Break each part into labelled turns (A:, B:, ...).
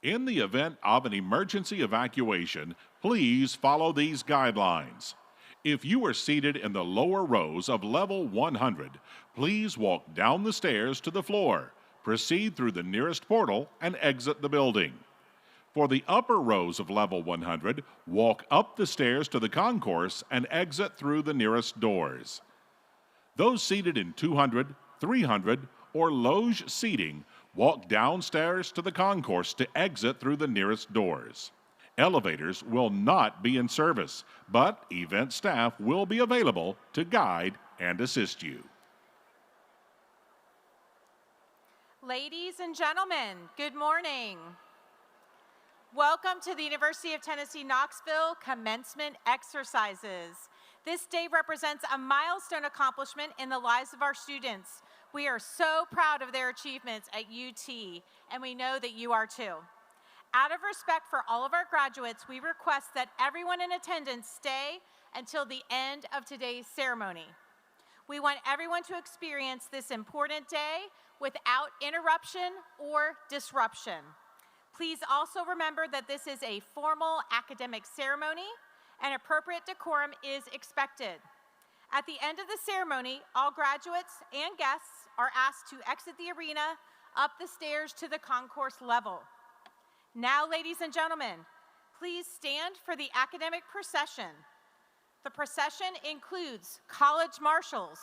A: In the event of an emergency evacuation, please follow these guidelines. If you are seated in the lower rows of level 100, please walk down the stairs to the floor, proceed through the nearest portal, and exit the building. For the upper rows of level 100, walk up the stairs to the concourse and exit through the nearest doors. Those seated in 200, 300, or loge seating walk downstairs to the concourse to exit through the nearest doors. Elevators will not be in service, but event staff will be available to guide and assist you.
B: Ladies and gentlemen, good morning. Welcome to the University of Tennessee Knoxville commencement exercises. This day represents a milestone accomplishment in the lives of our students. We are so proud of their achievements at UT, and we know that you are too. Out of respect for all of our graduates, we request that everyone in attendance stay until the end of today's ceremony. We want everyone to experience this important day without interruption or disruption. Please also remember that this is a formal academic ceremony and appropriate decorum is expected. At the end of the ceremony, all graduates and guests are asked to exit the arena up the stairs to the concourse level. Now, ladies and gentlemen, please stand for the academic procession. The procession includes college marshals,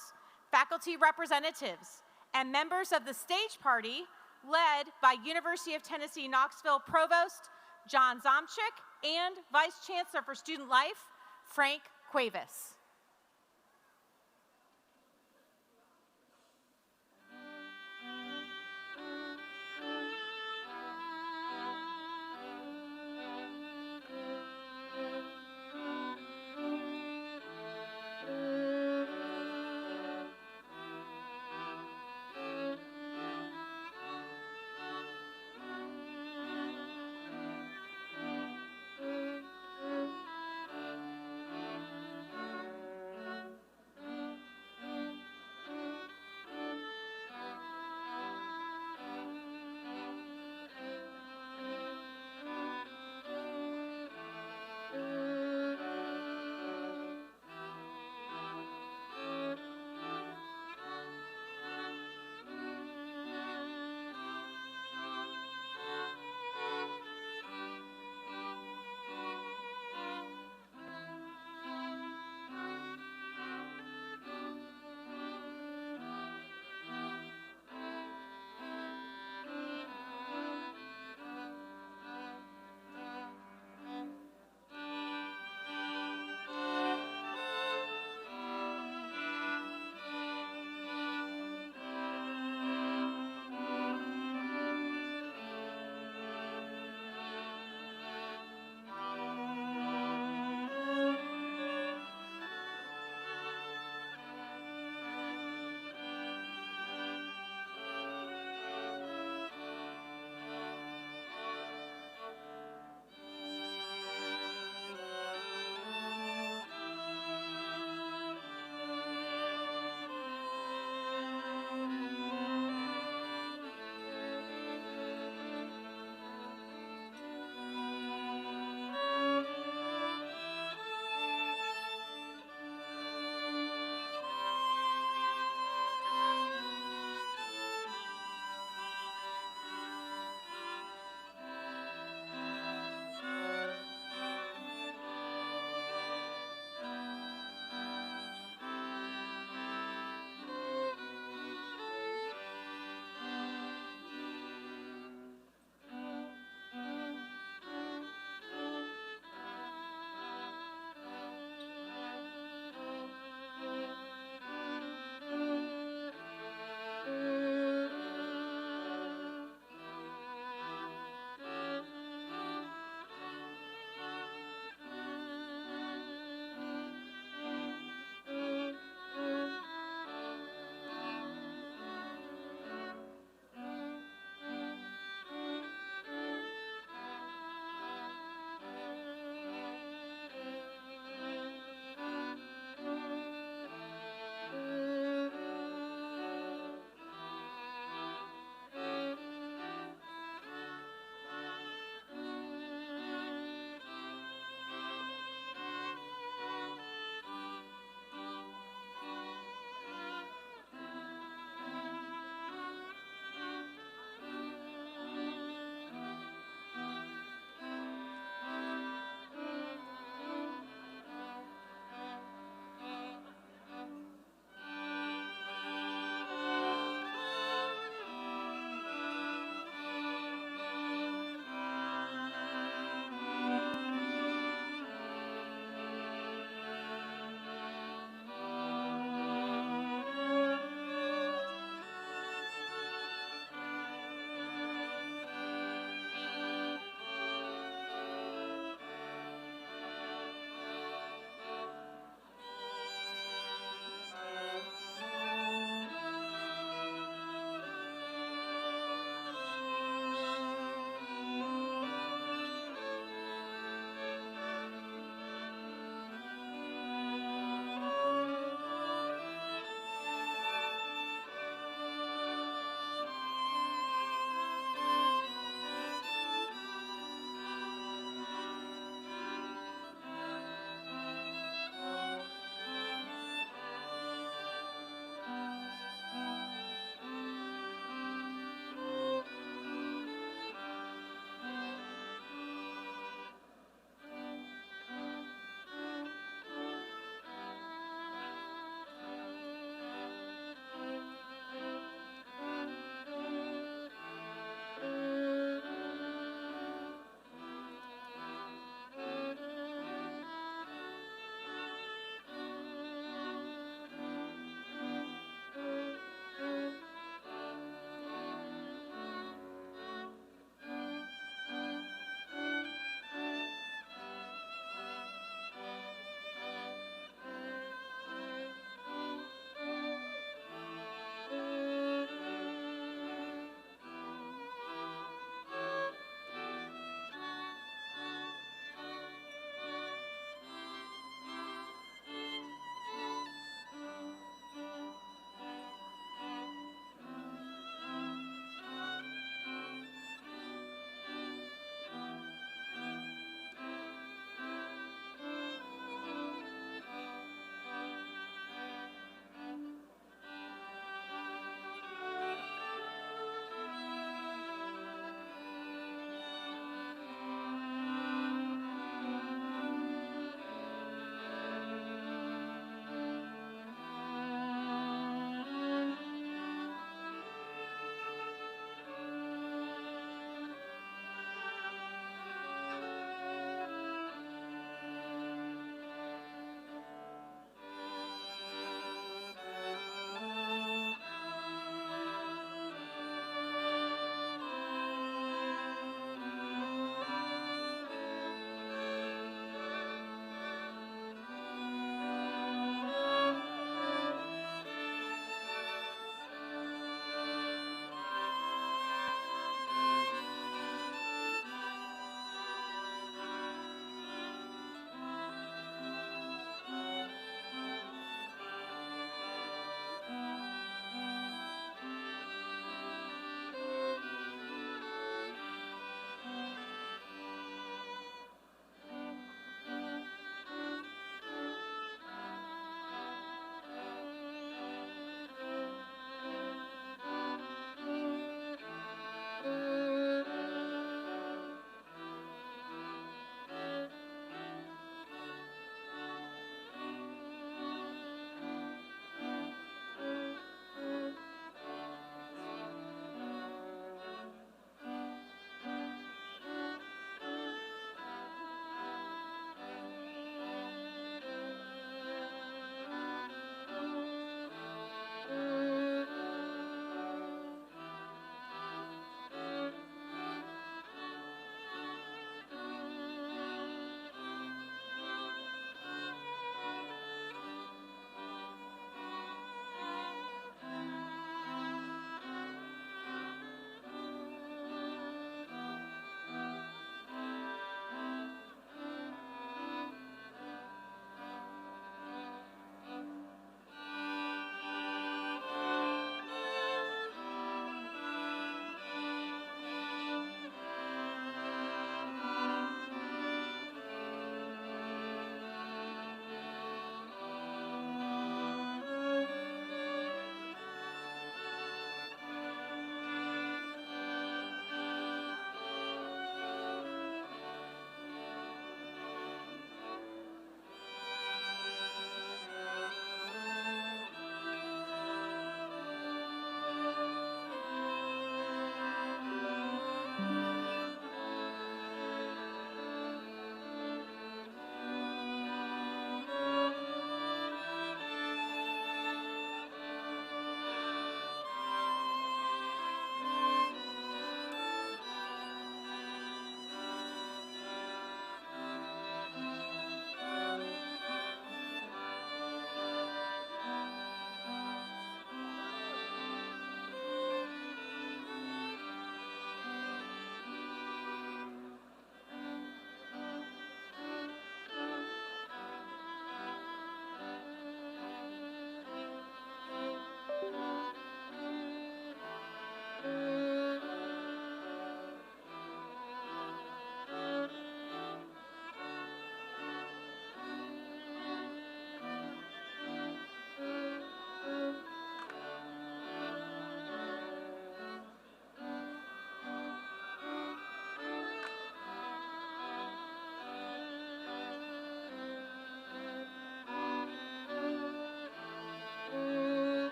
B: faculty representatives, and members of the stage party led by University of Tennessee Knoxville Provost John Zomchik and Vice Chancellor for Student Life, Frank Cuevas.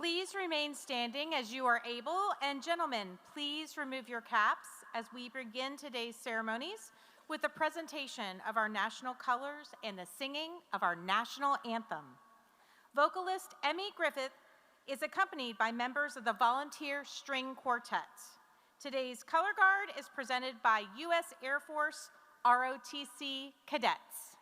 B: Please remain standing as you are able, and gentlemen, please remove your caps as we begin today's ceremonies with the presentation of our national colors and the singing of our national anthem. Vocalist Emmy Griffith is accompanied by members of the Volunteer String Quartet. Today's color guard is presented by U.S. Air Force ROTC cadets.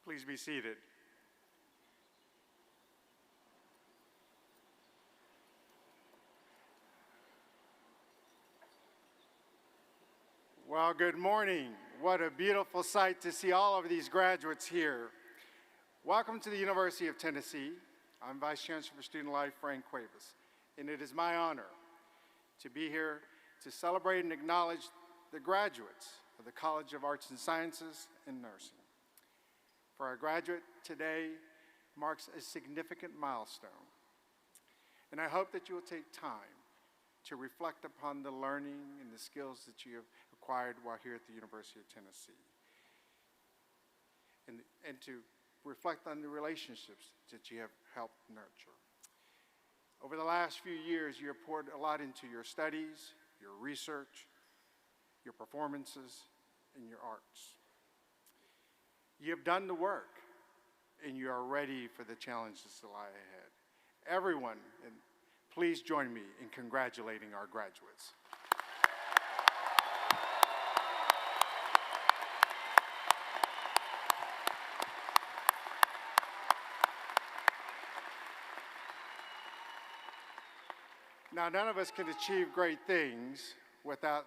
C: Please be seated. Well, good morning. What a beautiful sight to see all of these graduates here. Welcome to the University of Tennessee. I'm Vice Chancellor for Student Life, Frank Cuevas, and it is my honor to be here to celebrate and acknowledge the graduates of the College of Arts and Sciences and Nursing. For our graduate today marks a significant milestone, and I hope that you will take time to reflect upon the learning and the skills that you have acquired while here at the University of Tennessee, and to reflect on the relationships that you have helped nurture. Over the last few years, you have poured a lot into your studies, your research, your performances, and your arts. You have done the work, and you are ready for the challenges that lie ahead. Everyone, and please join me in congratulating our graduates. Now, none of us can achieve great things without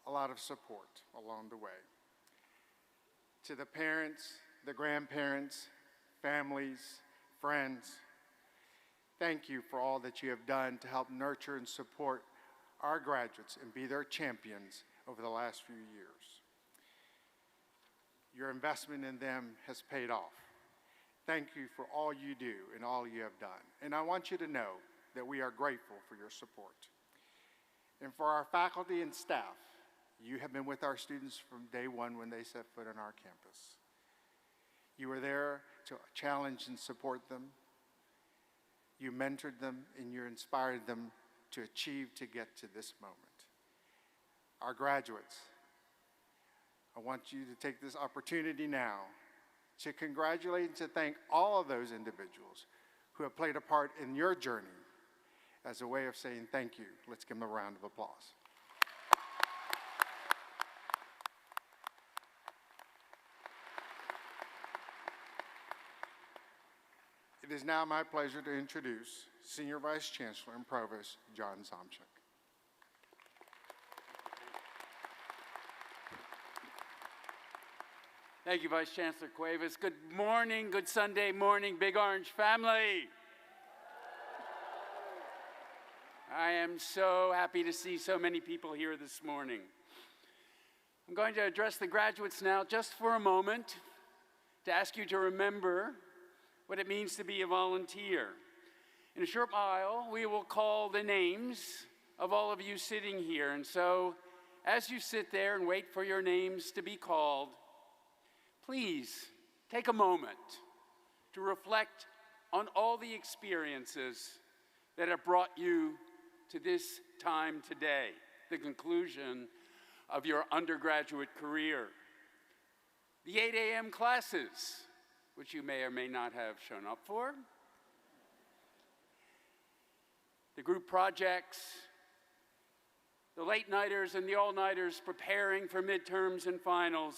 C: a lot of support along the way. To the parents, the grandparents, families, friends, thank you for all that you have done to help nurture and support our graduates and be their champions over the last few years. Your investment in them has paid off. Thank you for all you do and all you have done. And I want you to know that we are grateful for your support. And for our faculty and staff, you have been with our students from day one when they set foot on our campus. You were there to challenge and support them. You mentored them and you inspired them to achieve to get to this moment. Our graduates, I want you to take this opportunity now to congratulate and to thank all of those individuals who have played a part in your journey as a way of saying thank you. Let's give them a round of applause. It is now my pleasure to introduce Senior Vice Chancellor and Provost John Zomchuk.
D: Thank you, Vice Chancellor Cuevas. Good morning, good Sunday morning, Big Orange family. I am so happy to see so many people here this morning. I'm going to address the graduates now just for a moment to ask you to remember what it means to be a volunteer. In a short while, we will call the names of all of you sitting here. And so, as you sit there and wait for your names to be called, please take a moment to reflect on all the experiences that have brought you to this time today, the conclusion of your undergraduate career. The 8 a.m. classes, which you may or may not have shown up for. The group projects, the late-nighters and the all-nighters preparing for midterms and finals,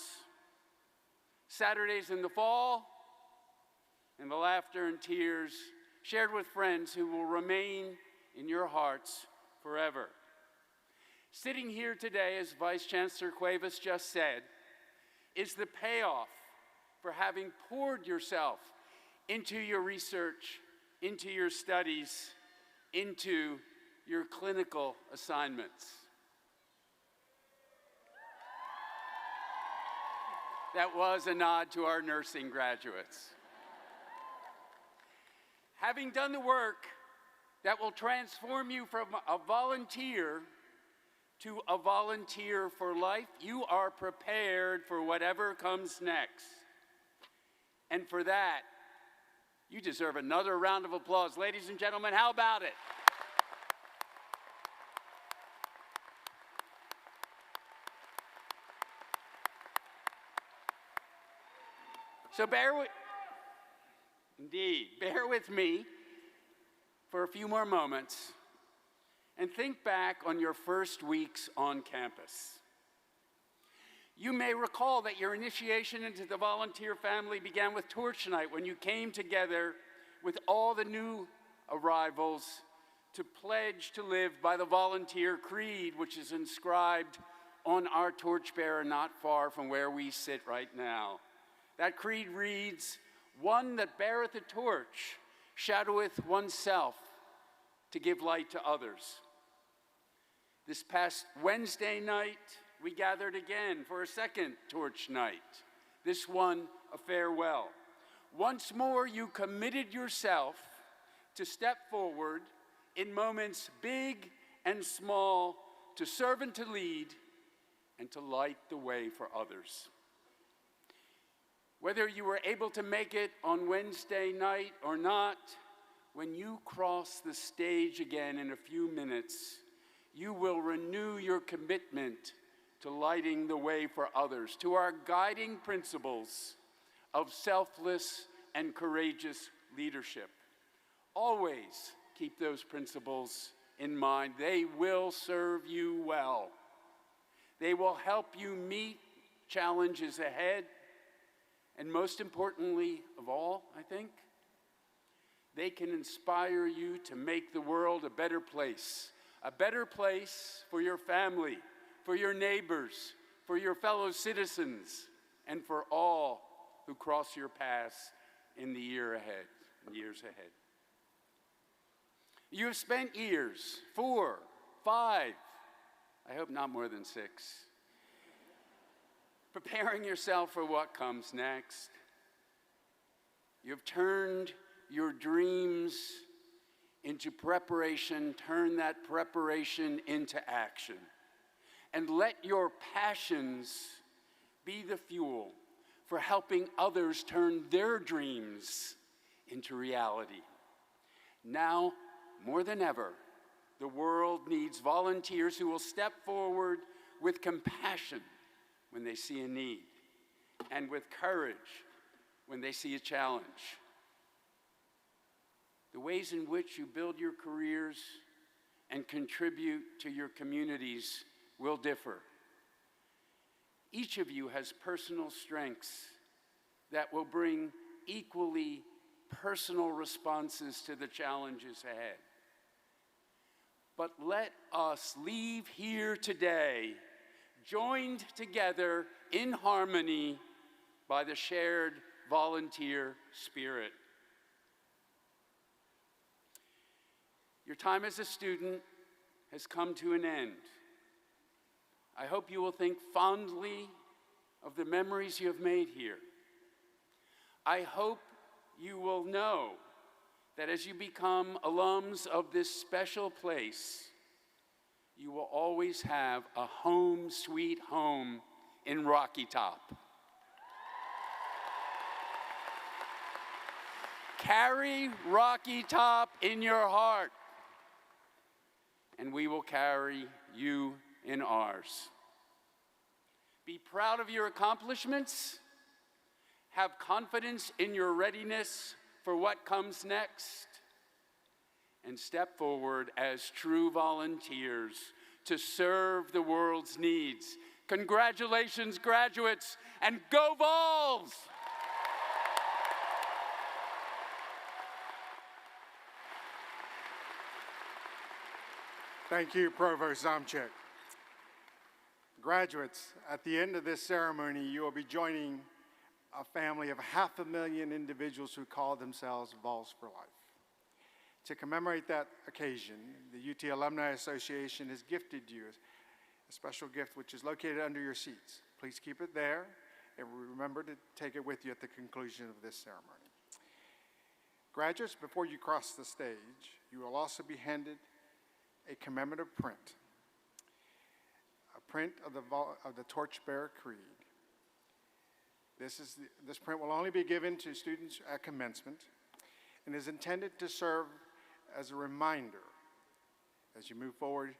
D: Saturdays in the fall, and the laughter and tears shared with friends who will remain in your hearts forever. Sitting here today, as Vice Chancellor Cuevas just said, is the payoff for having poured yourself into your research, into your studies, into your clinical assignments. That was a nod to our nursing graduates. Having done the work that will transform you from a volunteer to a volunteer for life, you are prepared for whatever comes next. And for that, you deserve another round of applause. Ladies and gentlemen, how about it? So bear with me for a few more moments and think back on your first weeks on campus. You may recall that your initiation into the volunteer family began with torch night, when you came together with all the new arrivals to pledge to live by the volunteer creed, which is inscribed on our torchbearer not far from where we sit right now. That creed reads, "One that beareth a torch shadoweth oneself to give light to others." This past Wednesday night, we gathered again for a second torch night, this one a farewell. Once more, you committed yourself to step forward in moments big and small, to serve and to lead, and to light the way for others. Whether you were able to make it on Wednesday night or not, when you cross the stage again in a few minutes, you will renew your commitment to lighting the way for others, to our guiding principles of selfless and courageous leadership. Always keep those principles in mind. They will serve you well. They will help you meet challenges ahead, and most importantly of all, I think, they can inspire you to make the world a better place for your family, for your neighbors, for your fellow citizens, and for all who cross your paths in the years ahead. You have spent years, 4, 5, I hope not more than 6, preparing yourself for what comes next. You have turned your dreams into preparation, turn that preparation into action, and let your passions be the fuel for helping others turn their dreams into reality. Now, more than ever, the world needs volunteers who will step forward with compassion when they see a need, and with courage when they see a challenge. The ways in which you build your careers and contribute to your communities will differ. Each of you has personal strengths that will bring equally personal responses to the challenges ahead. But let us leave here today joined together in harmony by the shared volunteer spirit. Your time as a student has come to an end. I hope you will think fondly of the memories you have made here. I hope you will know that as you become alums of this special place, you will always have a home sweet home in Rocky Top. Carry Rocky Top in your heart, and we will carry you in ours. Be proud of your accomplishments. Have confidence in your readiness for what comes next. And step forward as true volunteers to serve the world's needs. Congratulations, graduates, and go Vols!
C: Thank you, Provost Zomchik. Graduates, at the end of this ceremony, you will be joining a family of 500,000 individuals who call themselves Vols for Life. To commemorate that occasion, the UT Alumni Association has gifted you a special gift which is located under your seats. Please keep it there, and remember to take it with you at the conclusion of this ceremony. Graduates, before you cross the stage, you will also be handed a commemorative print, a print of the Torchbearer Creed. This print will only be given to students at commencement and is intended to serve as a reminder as you move forward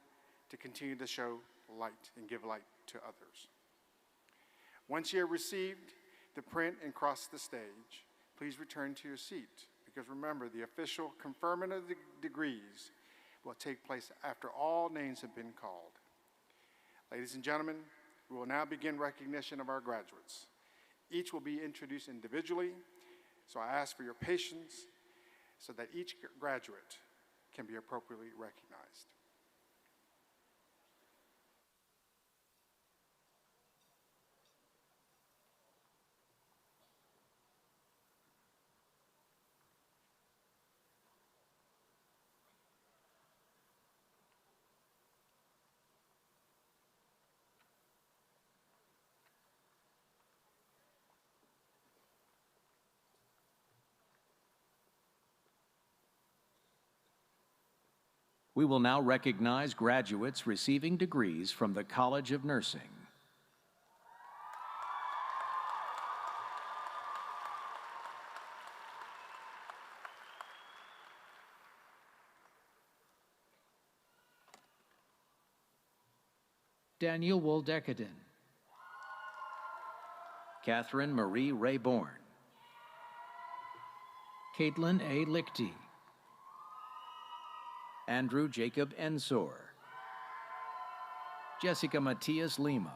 C: to continue to show light and give light to others. Once you have received the print and crossed the stage, please return to your seat, because remember, the official conferment of the degrees will take place after all names have been called. Ladies and gentlemen, we will now begin recognition of our graduates. Each will be introduced individually, so I ask for your patience so that each graduate can be appropriately recognized.
E: We will now recognize graduates receiving degrees from the College of Nursing.
F: Daniel Woldekadin,
E: Catherine Marie Rayborn,
F: Caitlin A. Lichty,
E: Andrew Jacob Ensor, Jessica Matias Lima,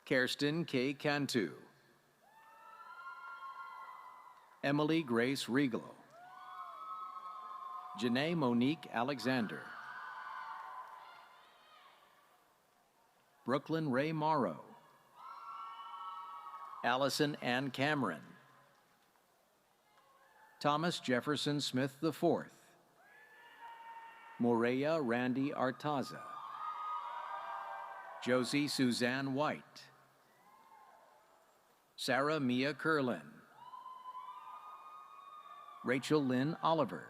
E: Kirsten K. Cantu, Emily Grace Riegel, Janae Monique Alexander, Brooklyn Ray Morrow, Allison Ann Cameron, Thomas Jefferson Smith IV, Moreya Randy Artaza, Josie Suzanne White, Sarah Mia Curlin, Rachel Lynn Oliver,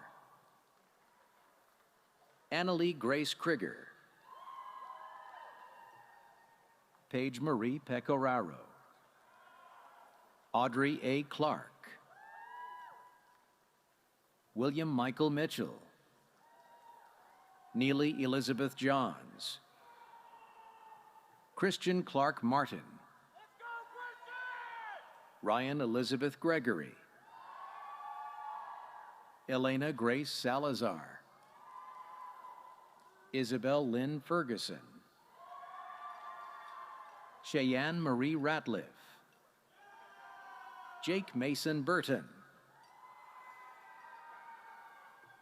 E: Annalie Grace Krieger, Paige Marie Pecoraro, Audrey A. Clark, William Michael Mitchell, Neely Elizabeth Johns, Christian Clark Martin, Ryan Elizabeth Gregory, Elena Grace Salazar, Isabel Lynn Ferguson, Cheyenne Marie Ratliff, Jake Mason Burton,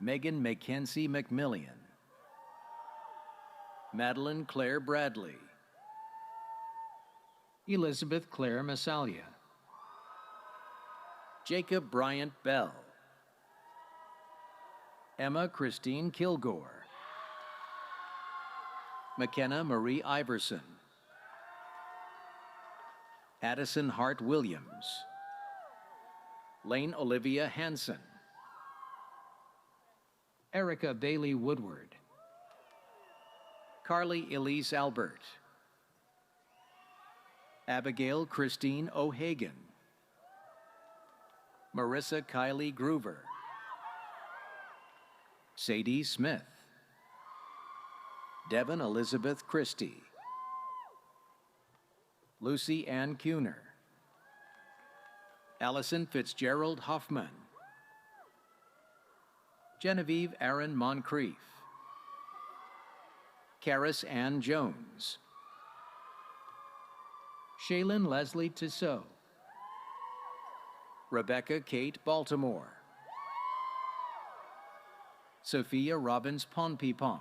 E: Megan Mackenzie McMillian, Madeline Claire Bradley,
F: Elizabeth Claire Massalia,
E: Jacob Bryant Bell, Emma Christine Kilgore, McKenna Marie Iverson, Addison Hart Williams, Lane Olivia Hanson,
F: Erica Bailey Woodward,
E: Carly Elise Albert, Abigail Christine O'Hagan, Marissa Kylie Groover, Sadie Smith, Devin Elizabeth Christie, Lucy Ann Kuhner, Allison Fitzgerald Hoffman, Genevieve Aaron Moncrief, Karis Ann Jones,
F: Shaylin Leslie Tissot,
E: Rebecca Kate Baltimore, Sophia Robbins Ponpipong,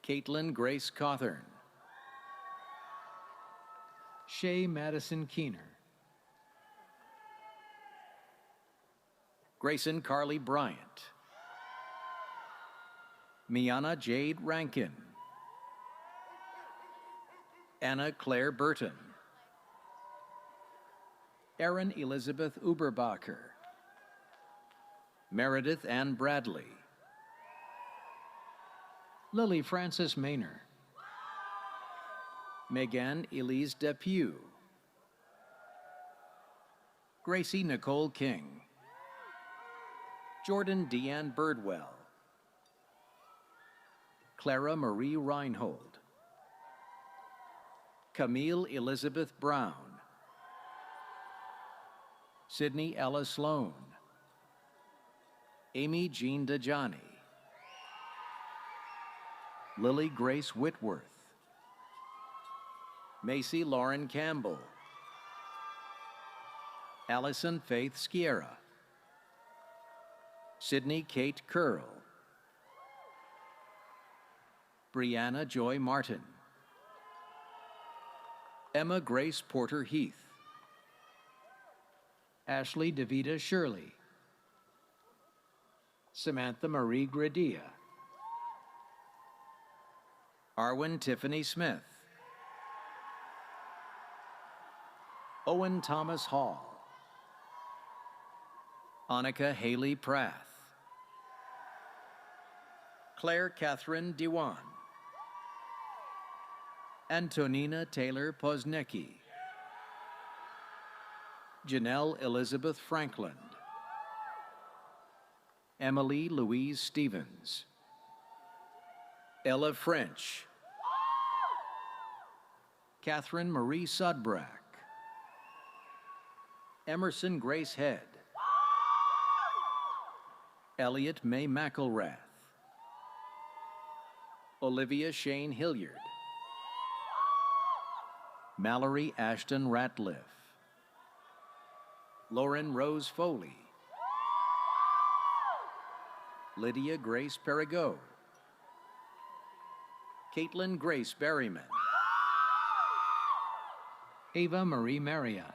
E: Caitlin Grace Cawthorn,
F: Shay Madison Keener,
E: Grayson Carly Bryant, Miana Jade Rankin, Anna Claire Burton, Erin Elizabeth Uberbacher, Meredith Ann Bradley,
F: Lily Frances Maynor,
E: Megan Elise Depew, Gracie Nicole King, Jordan Deanne Birdwell, Clara Marie Reinhold, Camille Elizabeth Brown, Sydney Ella Sloan, Amy Jean DeJohnny, Lily Grace Whitworth, Macy Lauren Campbell, Allison Faith Skiera, Sydney Kate Curl, Brianna Joy Martin, Emma Grace Porter Heath,
F: Ashley DeVita Shirley, Samantha Marie Gradia,
E: Arwen Tiffany Smith, Owen Thomas Hall, Annika Haley Prath, Claire Catherine Dewan, Antonina Taylor Poznicki, Janelle Elizabeth Franklin, Emily Louise Stevens, Ella French, Catherine Marie Sudbrack, Emerson Grace Head, Elliot May McElrath, Olivia Shane Hilliard, Mallory Ashton Ratliff, Lauren Rose Foley, Lydia Grace Perigot, Caitlin Grace Berryman,
F: Ava Marie Marriott,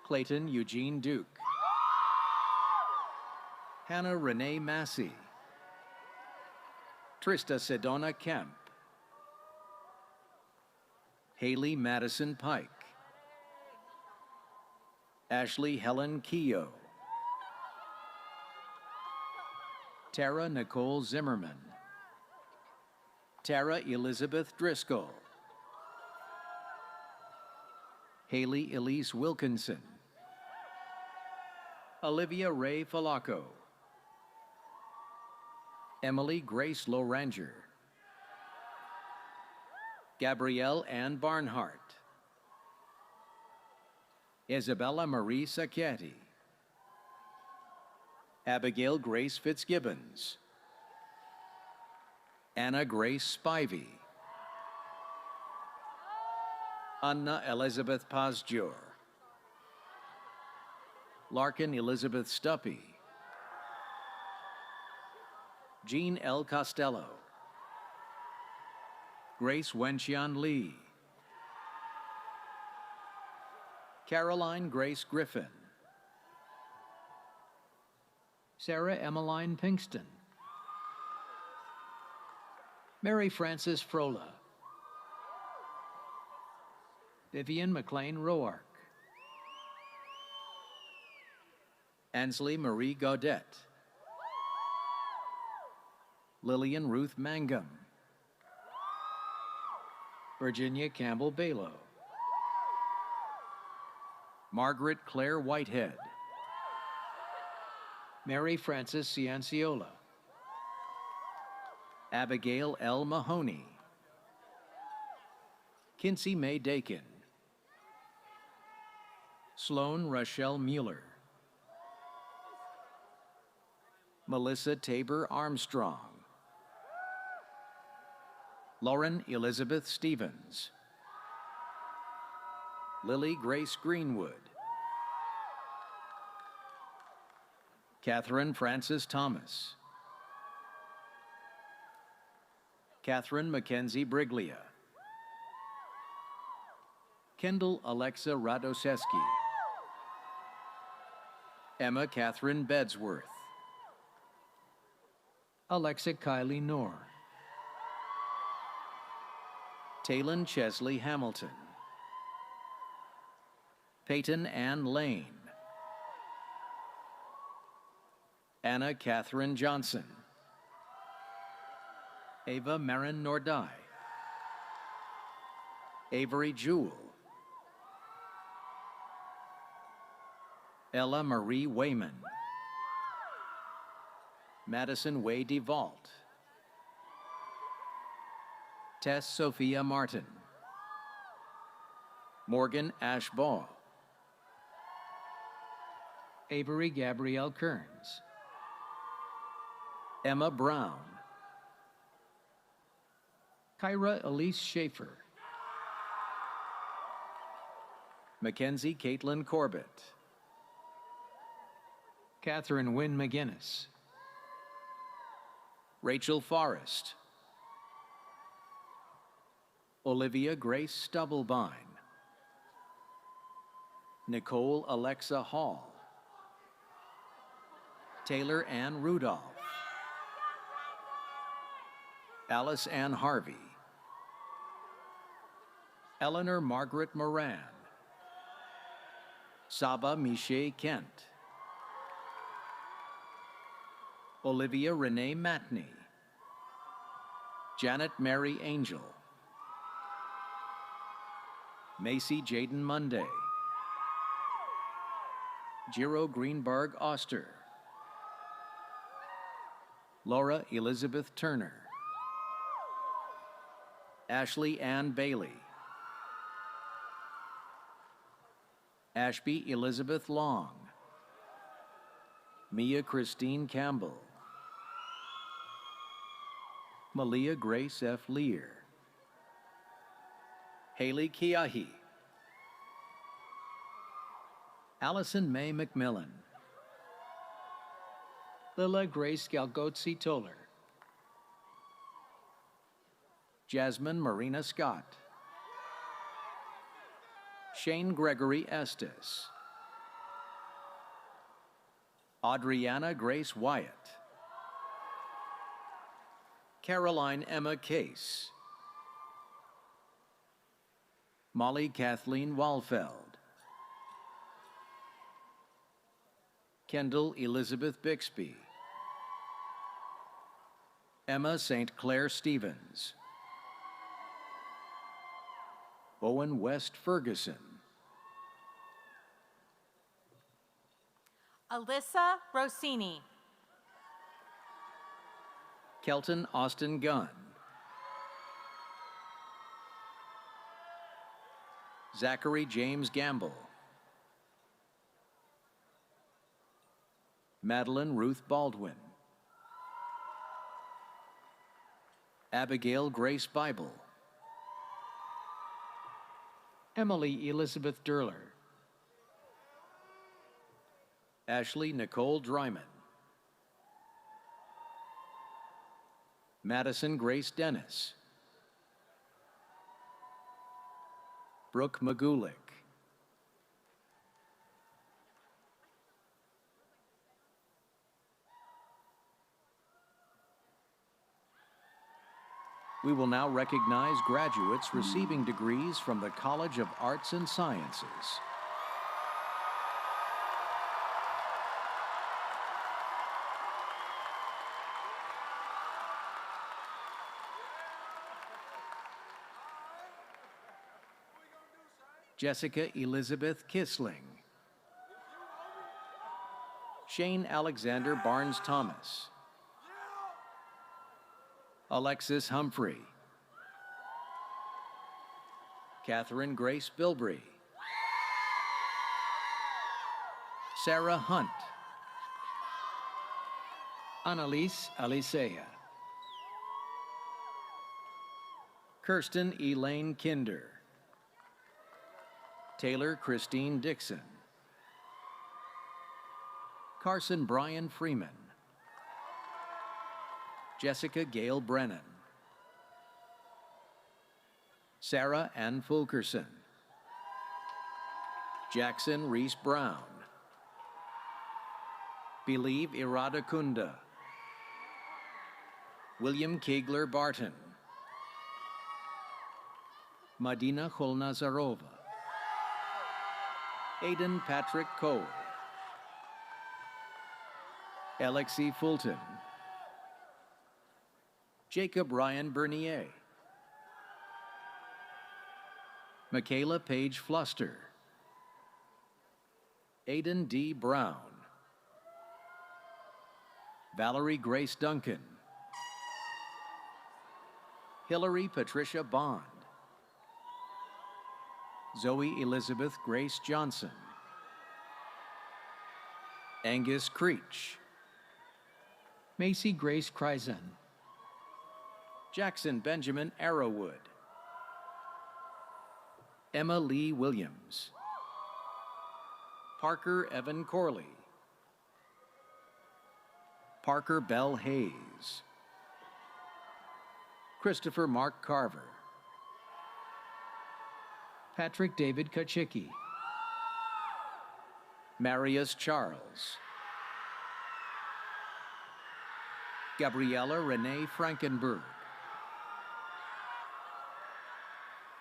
F: Clayton Eugene Duke, Hannah Renee Massey, Trista Sedona Kemp, Haley Madison Pike, Ashley Helen Keogh, Tara Nicole Zimmerman, Tara Elizabeth Driscoll, Haley Elise Wilkinson, Olivia Ray Falaco, Emily Grace Loranger, Gabrielle Ann Barnhart, Isabella Marie Sacchetti, Abigail Grace Fitzgibbons, Anna Grace Spivey, Anna Elizabeth Pazjor, Larkin Elizabeth Stuppy, Jean L. Costello, Grace Wenxian Lee, Caroline Grace Griffin, Sarah Emmeline Pinkston, Mary Frances Frola, Vivian McLean Roark, Ansley Marie Gaudette, Lillian Ruth Mangum, Virginia Campbell Balo, Margaret Claire Whitehead, Mary Frances Cianciola, Abigail L. Mahoney, Kinsey May Dakin, Sloan Rochelle Mueller, Melissa Tabor Armstrong, Lauren Elizabeth Stevens, Lily Grace Greenwood, Catherine Frances Thomas, Catherine Mackenzie Briglia, Kendall Alexa Radoseski, Emma Catherine Bedsworth, Alexa Kylie Knorr, Talon Chesley Hamilton, Peyton Ann Lane, Anna Catherine Johnson, Ava Marin Nordai, Avery Jewell, Ella Marie Wayman, Madison Way DeVault, Tess Sophia Martin, Morgan Ash Ball, Avery Gabrielle Kearns, Emma Brown, Kyra Elise Schaefer, Mackenzie Caitlin Corbett, Catherine Wynne McGinnis, Rachel Forrest, Olivia Grace Stubblebine, Nicole Alexa Hall, Taylor Ann Rudolph, Alice Ann Harvey, Eleanor Margaret Moran, Saba Miche Kent, Olivia Renee Matney, Janet Mary Angel, Macy Jaden Monday, Jiro Greenberg Oster, Laura Elizabeth Turner, Ashley Ann Bailey, Ashby Elizabeth Long, Mia Christine Campbell, Malia Grace F. Lear, Haley Kiahi, Allison May McMillan, Lila Grace Galgotzi Toller, Jasmine Marina Scott, Shane Gregory Estes. Adriana Grace Wyatt. Caroline Emma Case. Molly Kathleen Walfeld. Kendall Elizabeth Bixby. Emma St. Clair Stevens. Owen West Ferguson.
B: Alyssa Rossini.
F: Kelton Austin Gunn. Zachary James Gamble. Madeline Ruth Baldwin. Abigail Grace Bible.
G: Emily Elizabeth Durler.
F: Ashley Nicole Dryman. Madison Grace Dennis. Brooke Magulik. We will now recognize graduates receiving degrees from the College of Arts and Sciences. Jessica Elizabeth Kissling. Shane Alexander Barnes Thomas. Alexis Humphrey. Catherine Grace Bilbrey. Sarah Hunt.
G: Annalise Alicea.
F: Kirsten Elaine Kinder. Taylor Christine Dixon. Carson Brian Freeman. Jessica Gail Brennan. Sarah Ann Fulkerson. Jackson Reese Brown. Believe Iradakunda. William Kegler Barton. Madina Kholnazarova. Aidan Patrick Cole. Alexi Fulton. Jacob Ryan Bernier. Michaela Page Fluster. Aidan D. Brown. Valerie Grace Duncan. Hillary Patricia Bond. Zoe Elizabeth Grace Johnson. Angus Creech.
G: Macy Grace Kryzen.
F: Jackson Benjamin Arrowwood. Emma Lee Williams. Parker Evan Corley. Parker Bell Hayes. Christopher Mark Carver.
G: Patrick David Kachicki.
F: Marius Charles. Gabriella Renee Frankenberg.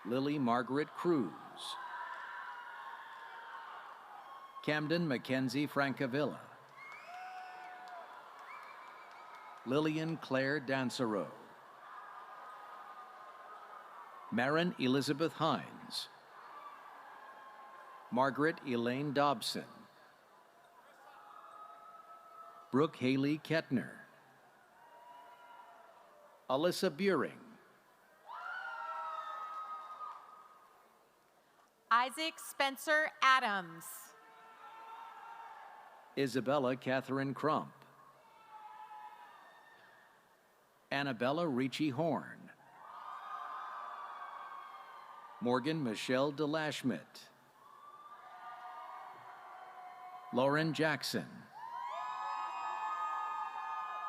F: Lily Margaret Cruz. Camden Mackenzie Francavilla. Lillian Claire Dansereau. Marin Elizabeth Hines. Margaret Elaine Dobson. Brooke Haley Kettner. Alyssa Buring.
B: Isaac Spencer Adams.
F: Isabella Catherine Crump. Annabella Ricci Horn. Morgan Michelle DeLashmitt. Lauren Jackson.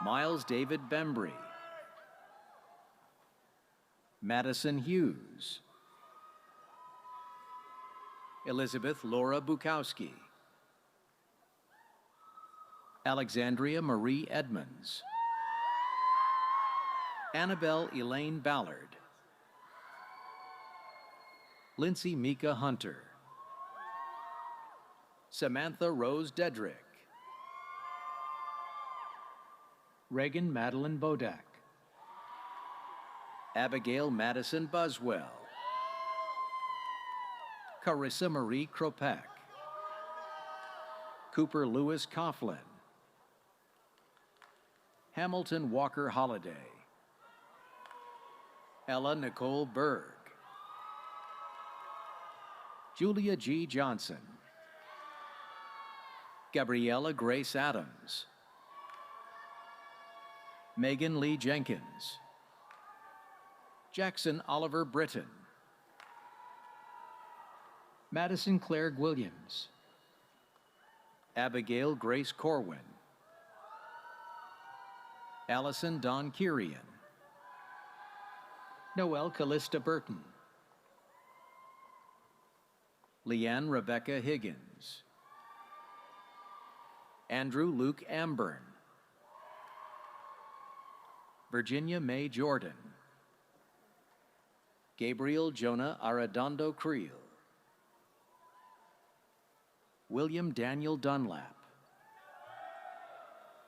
F: Miles David Bembry. Madison Hughes.
E: Elizabeth Laura Bukowski. Alexandria Marie Edmonds. Annabelle Elaine Ballard. Lindsay Mika Hunter. Samantha Rose Dedrick.
G: Reagan Madeline Bodak.
E: Abigail Madison Buswell. Carissa Marie Kropak. Cooper Lewis Coughlin. Hamilton Walker Holliday. Ella Nicole Berg. Julia G. Johnson. Gabriella Grace Adams. Megan Lee Jenkins. Jackson Oliver Britton.
G: Madison Claire Williams.
E: Abigail Grace Corwin. Allison Don Kirian.
G: Noelle Callista Burton.
E: Leanne Rebecca Higgins. Andrew Luke Amburn. Virginia May Jordan. Gabriel Jonah Arredondo Creel. William Daniel Dunlap.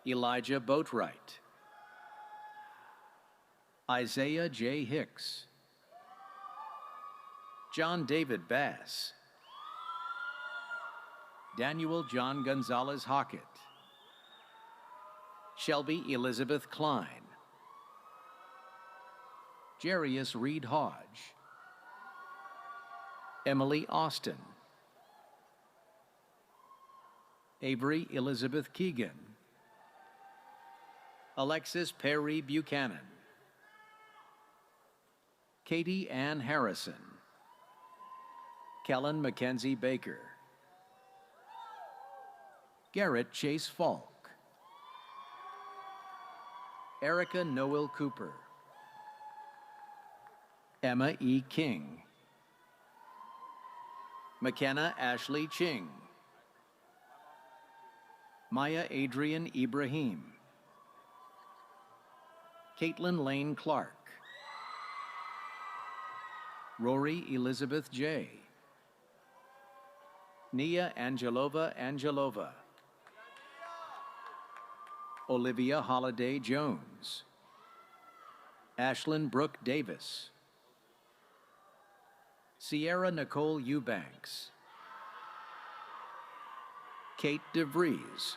E: Elijah Boatwright. Isaiah J. Hicks. John David Bass. Daniel John Gonzalez Hockett. Shelby Elizabeth Klein. Jarius Reed Hodge. Emily Austin. Avery Elizabeth Keegan. Alexis Perry Buchanan. Katie Ann Harrison. Kellen Mackenzie Baker. Garrett Chase Falk. Erica Noel Cooper. Emma E. King. McKenna Ashley Ching. Maya Adrian Ibrahim. Caitlin Lane Clark. Rory Elizabeth J. Nia Angelova Angelova. Olivia Holiday Jones. Ashlyn Brooke Davis. Sierra Nicole Eubanks. Kate DeVries.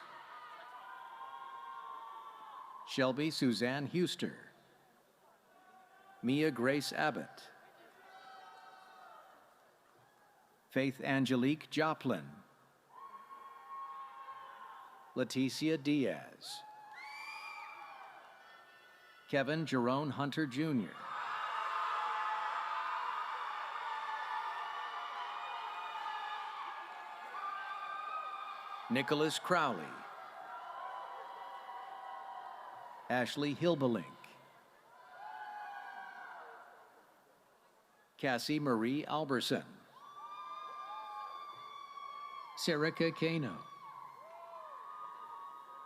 E: Shelby Suzanne Huster. Mia Grace Abbott. Faith Angelique Joplin. Leticia Diaz. Kevin Jerome Hunter Jr. Nicholas Crowley. Ashley Hilbelink. Cassie Marie Alberson.
G: Serica Kano.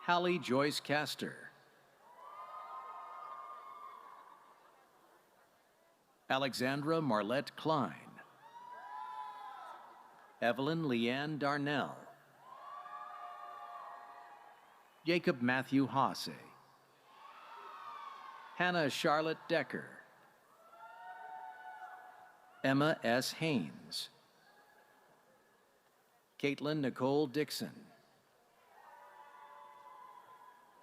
E: Hallie Joyce Castor. Alexandra Marlette Klein. Evelyn Leanne Darnell. Jacob Matthew Haase. Hannah Charlotte Decker. Emma S. Haynes. Caitlin Nicole Dixon.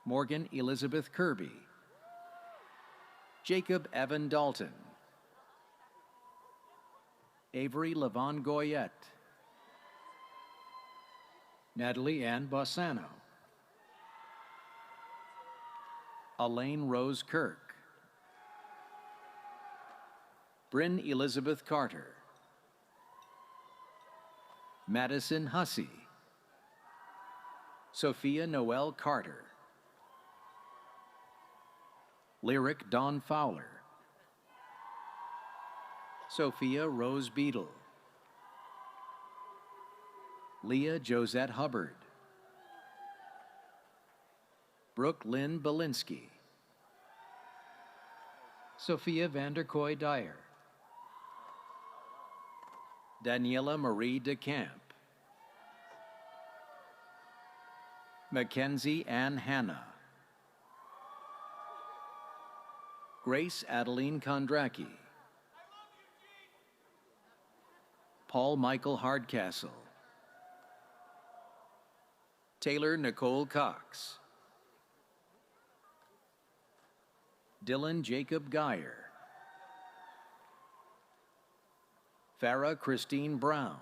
E: Morgan Elizabeth Kirby. Jacob Evan Dalton. Avery Levon Goyette.
G: Natalie Ann Bossano.
E: Elaine Rose Kirk. Bryn Elizabeth Carter. Madison Hussey. Sophia Noel Carter. Lyric Dawn Fowler. Sophia Rose Beadle. Leah Josette Hubbard, Brooke Lynn Belinsky,
G: Sophia Vanderkoy Dyer,
E: Daniela Marie DeCamp, Mackenzie Ann Hanna, Grace Adeline Kondracki, Paul Michael Hardcastle, Taylor Nicole Cox, Dylan Jacob Geyer, Farah Christine Brown,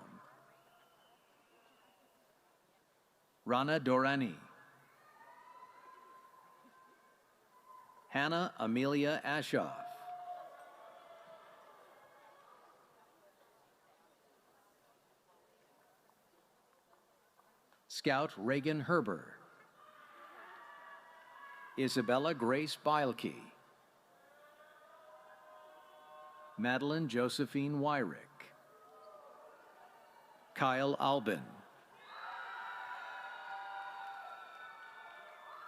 E: Rana Dorani, Hannah Amelia Ashoff, Scout Reagan Herber, Isabella Grace Bielke, Madeline Josephine Wyrick, Kyle Albin,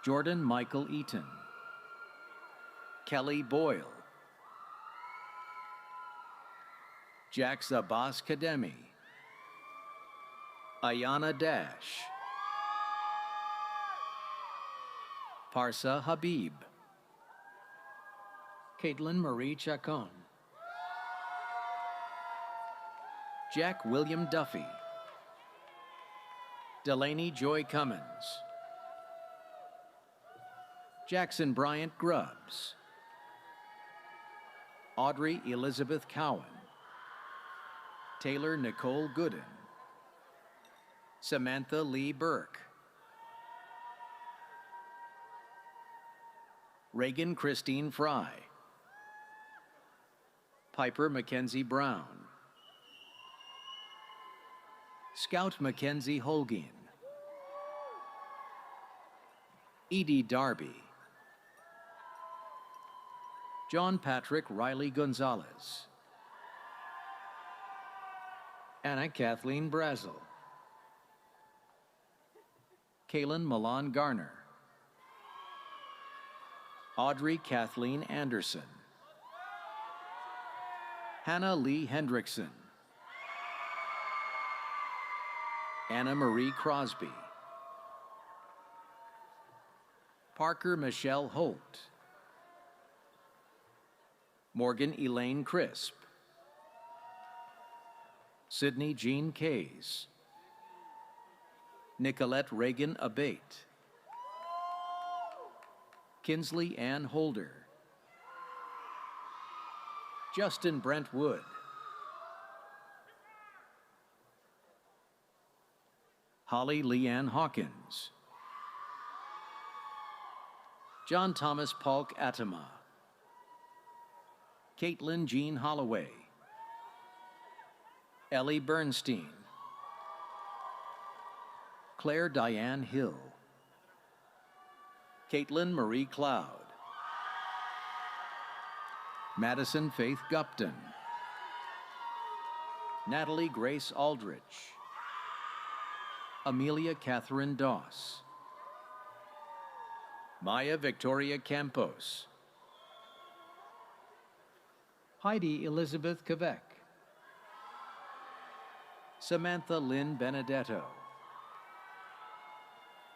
E: Jordan Michael Eaton, Kelly Boyle, Jax Abbas Kademi, Ayana Dash, Parsa Habib,
G: Caitlin Marie Chacon,
E: Jack William Duffy, Delaney Joy Cummins, Jackson Bryant Grubbs, Audrey Elizabeth Cowan, Taylor Nicole Gooden, Samantha Lee Burke, Reagan Christine Fry, Piper Mackenzie Brown, Scout Mackenzie Holguin, Edie Darby, John Patrick Riley Gonzalez,
G: Anna Kathleen Brazel,
E: Kaylin Milan Garner, Audrey Kathleen Anderson, Hannah Lee Hendrickson, Anna Marie Crosby, Parker Michelle Holt, Morgan Elaine Crisp, Sydney Jean Kays, Nicolette Reagan Abate, Kinsley Ann Holder, Justin Brent Wood, Holly Leanne Hawkins, John Thomas Polk Atema, Caitlin Jean Holloway, Ellie Bernstein, Claire Diane Hill, Caitlin Marie Cloud, Madison Faith Gupton, Natalie Grace Aldrich, Amelia Catherine Doss, Maya Victoria Campos,
G: Heidi Elizabeth Quebec,
E: Samantha Lynn Benedetto,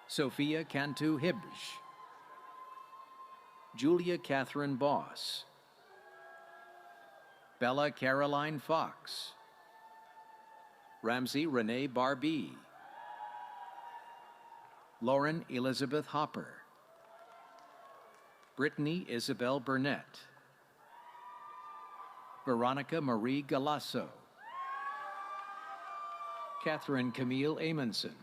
E: Sophia Cantu Hibsch, Julia Catherine Boss, Bella Caroline Fox, Ramsey Renee Barbie, Lauren Elizabeth Hopper, Brittany Isabel Burnett, Veronica Marie Galasso,
G: Catherine Camille Amundson,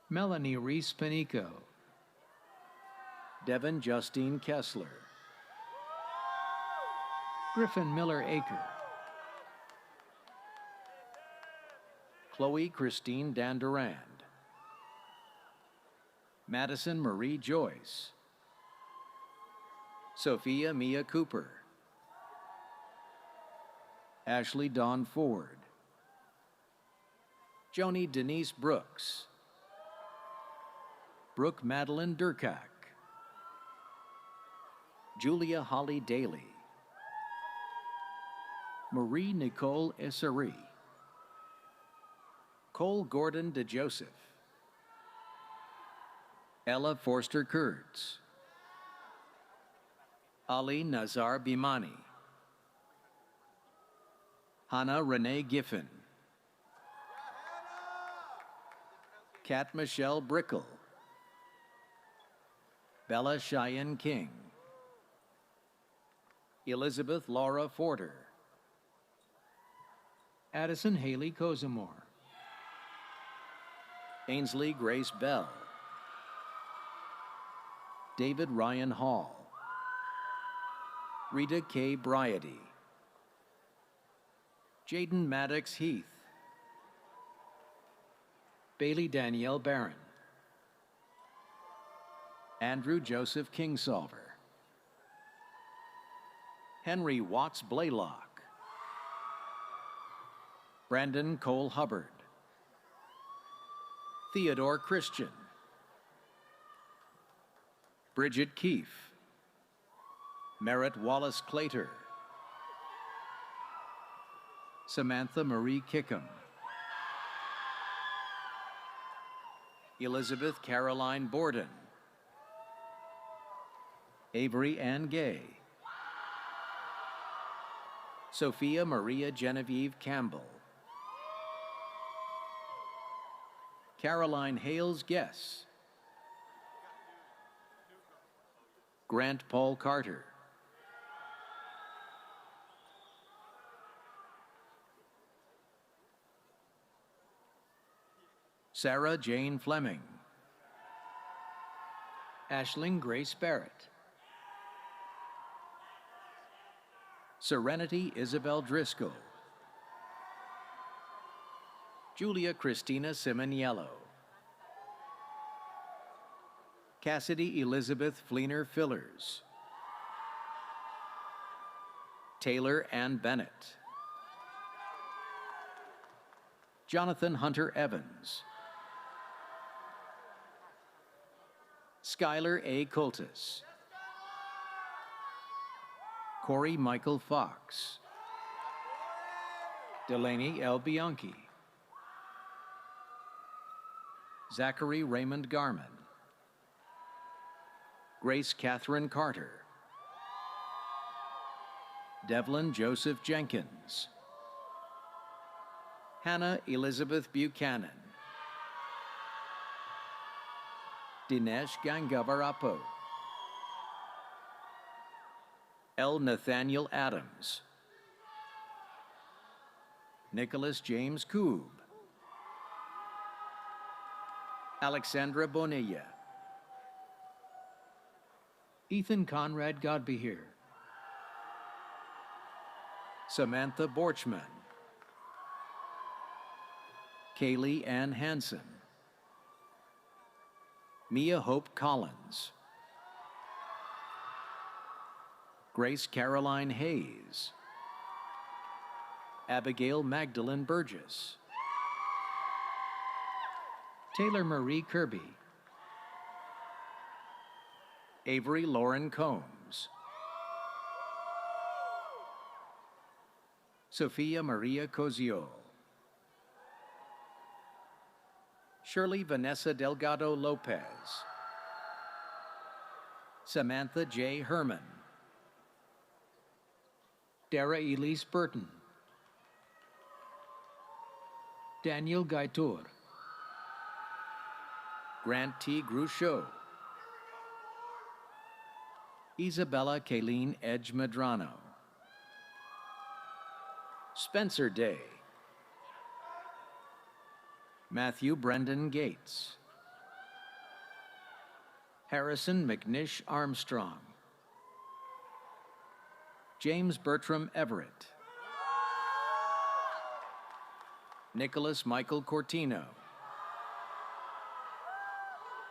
G: Melanie Reese Panico,
E: Devin Justine Kessler,
G: Griffin Miller Aker,
E: Chloe Christine Dandurand, Madison Marie Joyce, Sophia Mia Cooper, Ashley Dawn Ford, Joni Denise Brooks, Brooke Madeline Durkak, Julia Holly Daly, Marie Nicole Esseri, Cole Gordon DeJoseph, Ella Forster Kurtz, Ali Nazar Bimani, Hannah Renee Giffen, Kat Michelle Brickle, Bella Cheyenne King, Elizabeth Laura Forder,
G: Addison Haley Kozamore,
E: Ainsley Grace Bell, David Ryan Hall, Rita K. Bryady, Jaden Maddox Heath,
G: Bailey Danielle Barron,
E: Andrew Joseph Kingsolver, Henry Watts Blaylock, Brandon Cole Hubbard, Theodore Christian, Bridget Keefe, Merritt Wallace Clater,
G: Samantha Marie Kickham,
E: Elizabeth Caroline Borden, Avery Ann Gay, Sophia Maria Genevieve Campbell, Caroline Hales Guess, Grant Paul Carter, Sarah Jane Fleming,
G: Ashling Grace Barrett,
E: Serenity Isabel Driscoll, Julia Christina Simoniello, Cassidy Elizabeth Fleener Fillers, Taylor Ann Bennett, Jonathan Hunter Evans, Skylar A. Coltis, Corey Michael Fox,
G: Delaney L. Bianchi,
E: Zachary Raymond Garman, Grace Catherine Carter, Devlin Joseph Jenkins, Hannah Elizabeth Buchanan, Dinesh Gangavarapo, L. Nathaniel Adams, Nicholas James Koob, Alexandra Bonilla,
G: Ethan Conrad Godbehere,
E: Samantha Borchman, Kaylee Ann Hansen, Mia Hope Collins, Grace Caroline Hayes, Abigail Magdalene Burgess,
G: Taylor Marie Kirby,
E: Avery Lauren Combs, Sophia Maria Coziol, Shirley Vanessa Delgado Lopez, Samantha J. Herman,
G: Dara Elise Burton, Daniel Gaitor,
E: Grant T. Gruchot, Isabella Kayleen Edge Medrano, Spencer Day, Matthew Brendan Gates, Harrison McNish Armstrong, James Bertram Everett, Nicholas Michael Cortino,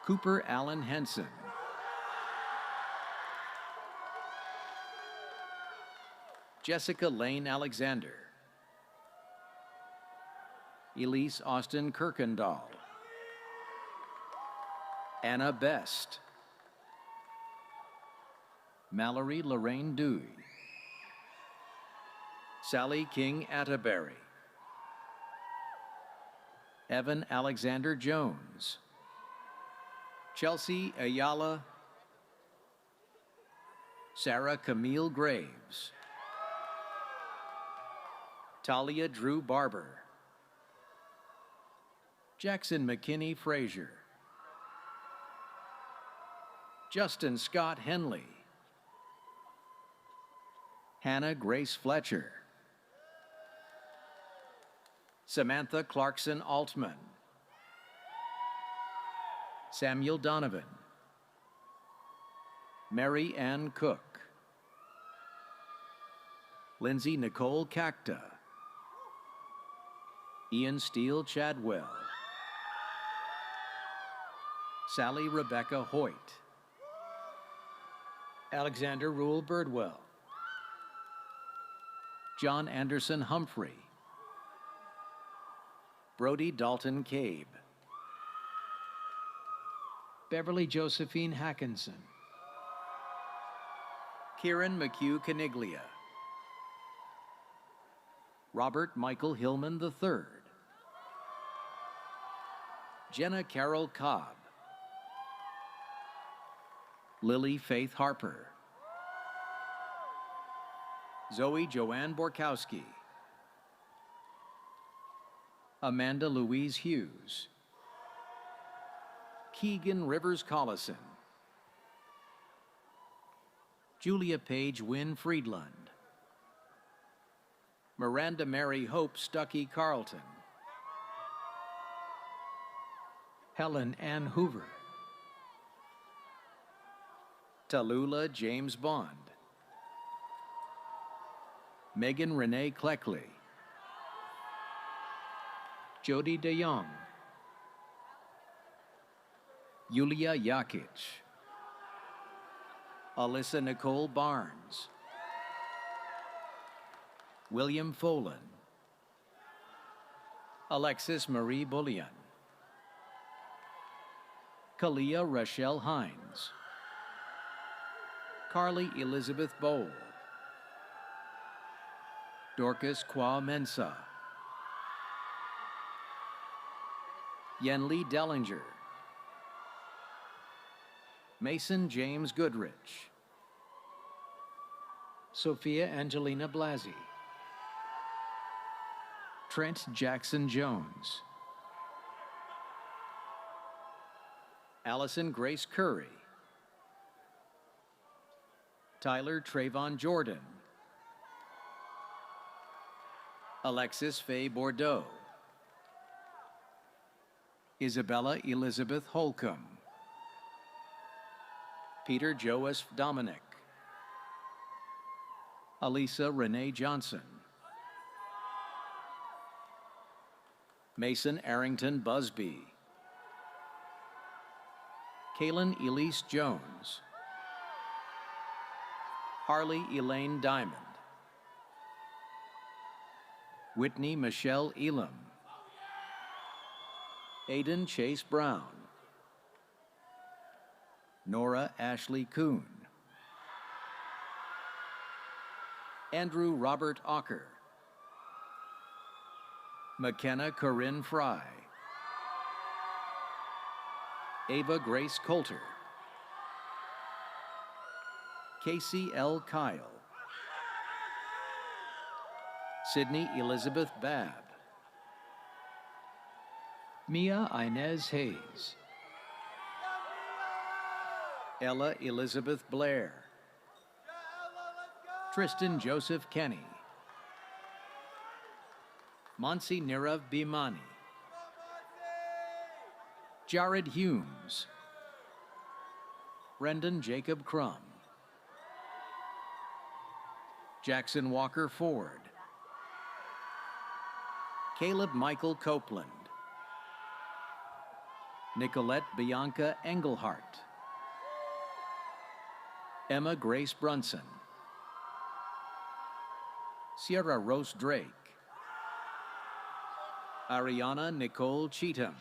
E: Cooper Allen Henson, Jessica Lane Alexander, Elise Austin Kirkendall. Anna Best. Mallory Lorraine Dewey. Sally King Atterbury. Evan Alexander Jones. Chelsea Ayala. Sarah Camille Graves. Talia Drew Barber. Jackson McKinney Frazier. Justin Scott Henley. Hannah Grace Fletcher. Samantha Clarkson Altman. Samuel Donovan. Mary Ann Cook. Lindsay Nicole Cacta. Ian Steele Chadwell. Sally Rebecca Hoyt.
G: Alexander Rule Birdwell.
E: John Anderson Humphrey. Brody Dalton Cabe.
G: Beverly Josephine Hackinson.
E: Kieran McHugh Caniglia. Robert Michael Hillman III. Jenna Carol Cobb. Lily Faith Harper. Zoe Joanne Borkowski. Amanda Louise Hughes. Keegan Rivers Collison. Julia Page Wynn Friedland. Miranda Mary Hope Stuckey Carlton.
G: Helen Ann Hoover.
E: Tallulah James Bond. Megan Renee Cleckley.
G: Jody DeYoung.
E: Yulia Yakic. Alyssa Nicole Barnes. William Folan. Alexis Marie Bullion. Kalia Rochelle Hines. Carly Elizabeth Bowl. Dorcas Kwa Mensah. Yenli Dellinger. Mason James Goodrich.
G: Sophia Angelina Blasi.
E: Trent Jackson Jones. Allison Grace Curry. Tyler Trayvon Jordan. Alexis Faye Bordeaux. Isabella Elizabeth Holcomb. Peter Joas Dominic. Alisa Renee Johnson. Mason Arrington Busby. Kaylin Elise Jones. Harley Elaine Diamond. Whitney Michelle Elam. Aiden Chase Brown. Nora Ashley Kuhn. Andrew Robert Ocker. McKenna Corinne Fry. Ava Grace Coulter. Casey L. Kyle. Sydney Elizabeth Babb.
G: Mia Inez Hayes.
E: Ella Elizabeth Blair. Tristan Joseph Kenny. Mansi Nirav Bhimani. Jared Humes. Brendan Jacob Crum. Jackson Walker Ford. Caleb Michael Copeland. Nicolette Bianca Engelhart. Emma Grace Brunson. Sierra Rose Drake. Ariana Nicole Cheatham.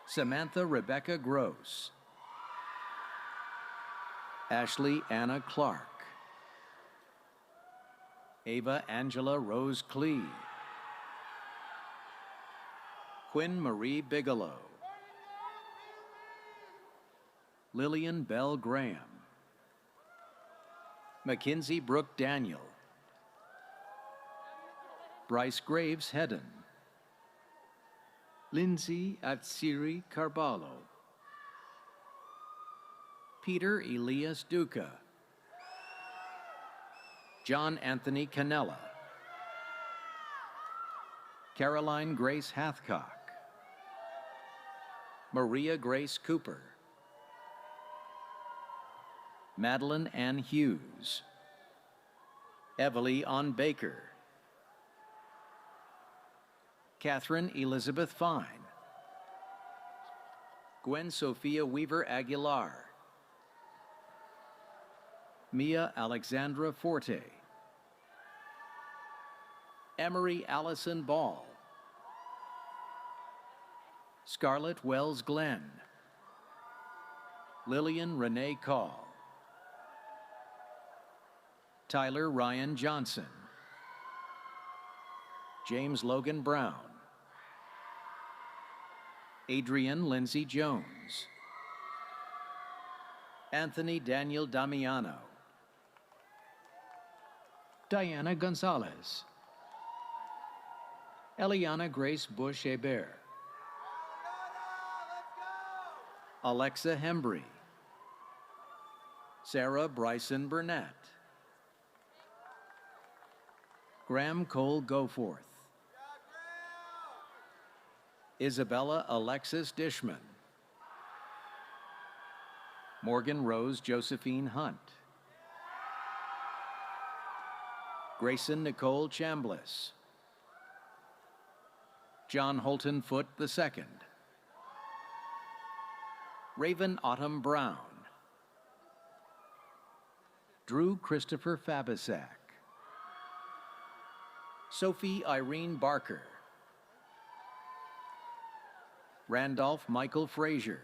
E: Samantha Rebecca Gross. Ashley Anna Clark. Ava Angela Rose Clee. Quinn Marie Bigelow. Lillian Bell Graham. Mackenzie Brooke Daniel. Bryce Graves Hedden. Lindsay Atsiri Carballo. Peter Elias Duca. John Anthony Canella. Caroline Grace Hathcock. Maria Grace Cooper. Madeline Ann Hughes. Everly On Baker. Catherine Elizabeth Fine. Gwen Sophia Weaver Aguilar. Mia Alexandra Forte. Emery Allison Ball. Scarlett Wells Glenn. Lillian Renee Call. Tyler Ryan Johnson. James Logan Brown. Adrian Lindsay Jones. Anthony Daniel Damiano.
G: Diana Gonzalez. Eliana Grace Bush Hebert.
E: Alexa Hembry. Sarah Bryson Burnett. Graham Cole Goforth. Isabella Alexis Dishman. Morgan Rose Josephine Hunt. Grayson Nicole Chambliss. John Holton Foote II. Raven Autumn Brown. Drew Christopher Fabisak. Sophie Irene Barker. Randolph Michael Frazier.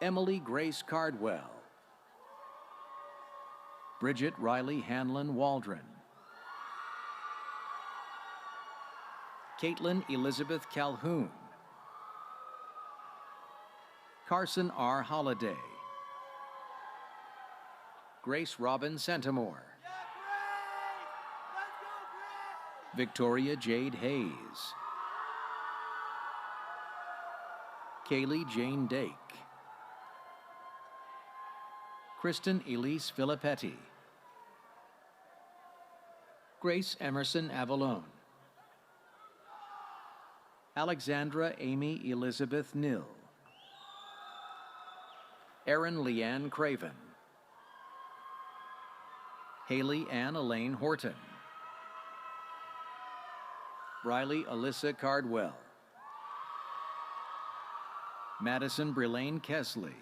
E: Emily Grace Cardwell. Bridget Riley Hanlon Waldron. Caitlin Elizabeth Calhoun. Carson R. Holliday. Grace Robin Centimore. Victoria Jade Hayes. Kaylee Jane Dake. Kristen Elise Filippetti.
G: Grace Emerson Avalone.
E: Alexandra Amy Elizabeth Nill. Erin Leanne Craven. Haley Ann Elaine Horton. Riley Alyssa Cardwell. Madison Brillane Kesley.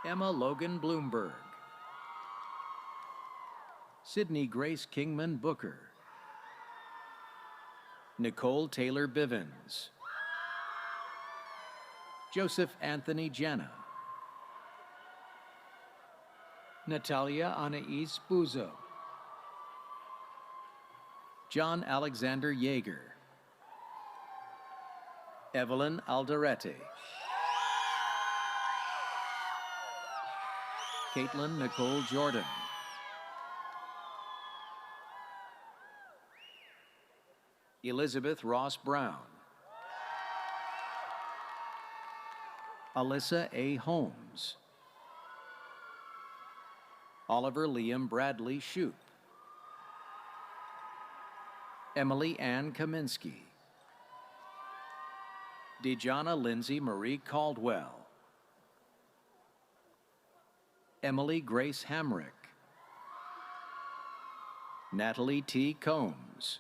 E: Emma Logan Bloomberg. Sydney Grace Kingman Booker. Nicole Taylor Bivens. Joseph Anthony Jenna.
G: Natalia Anais Buzo.
E: John Alexander Yeager. Evelyn Alderete. Caitlin Nicole Jordan. Elizabeth Ross Brown. Alyssa A. Holmes. Oliver Liam Bradley Shoup. Emily Ann Kaminsky. Dejana Lindsay Marie Caldwell. Emily Grace Hamrick. Natalie T. Combs.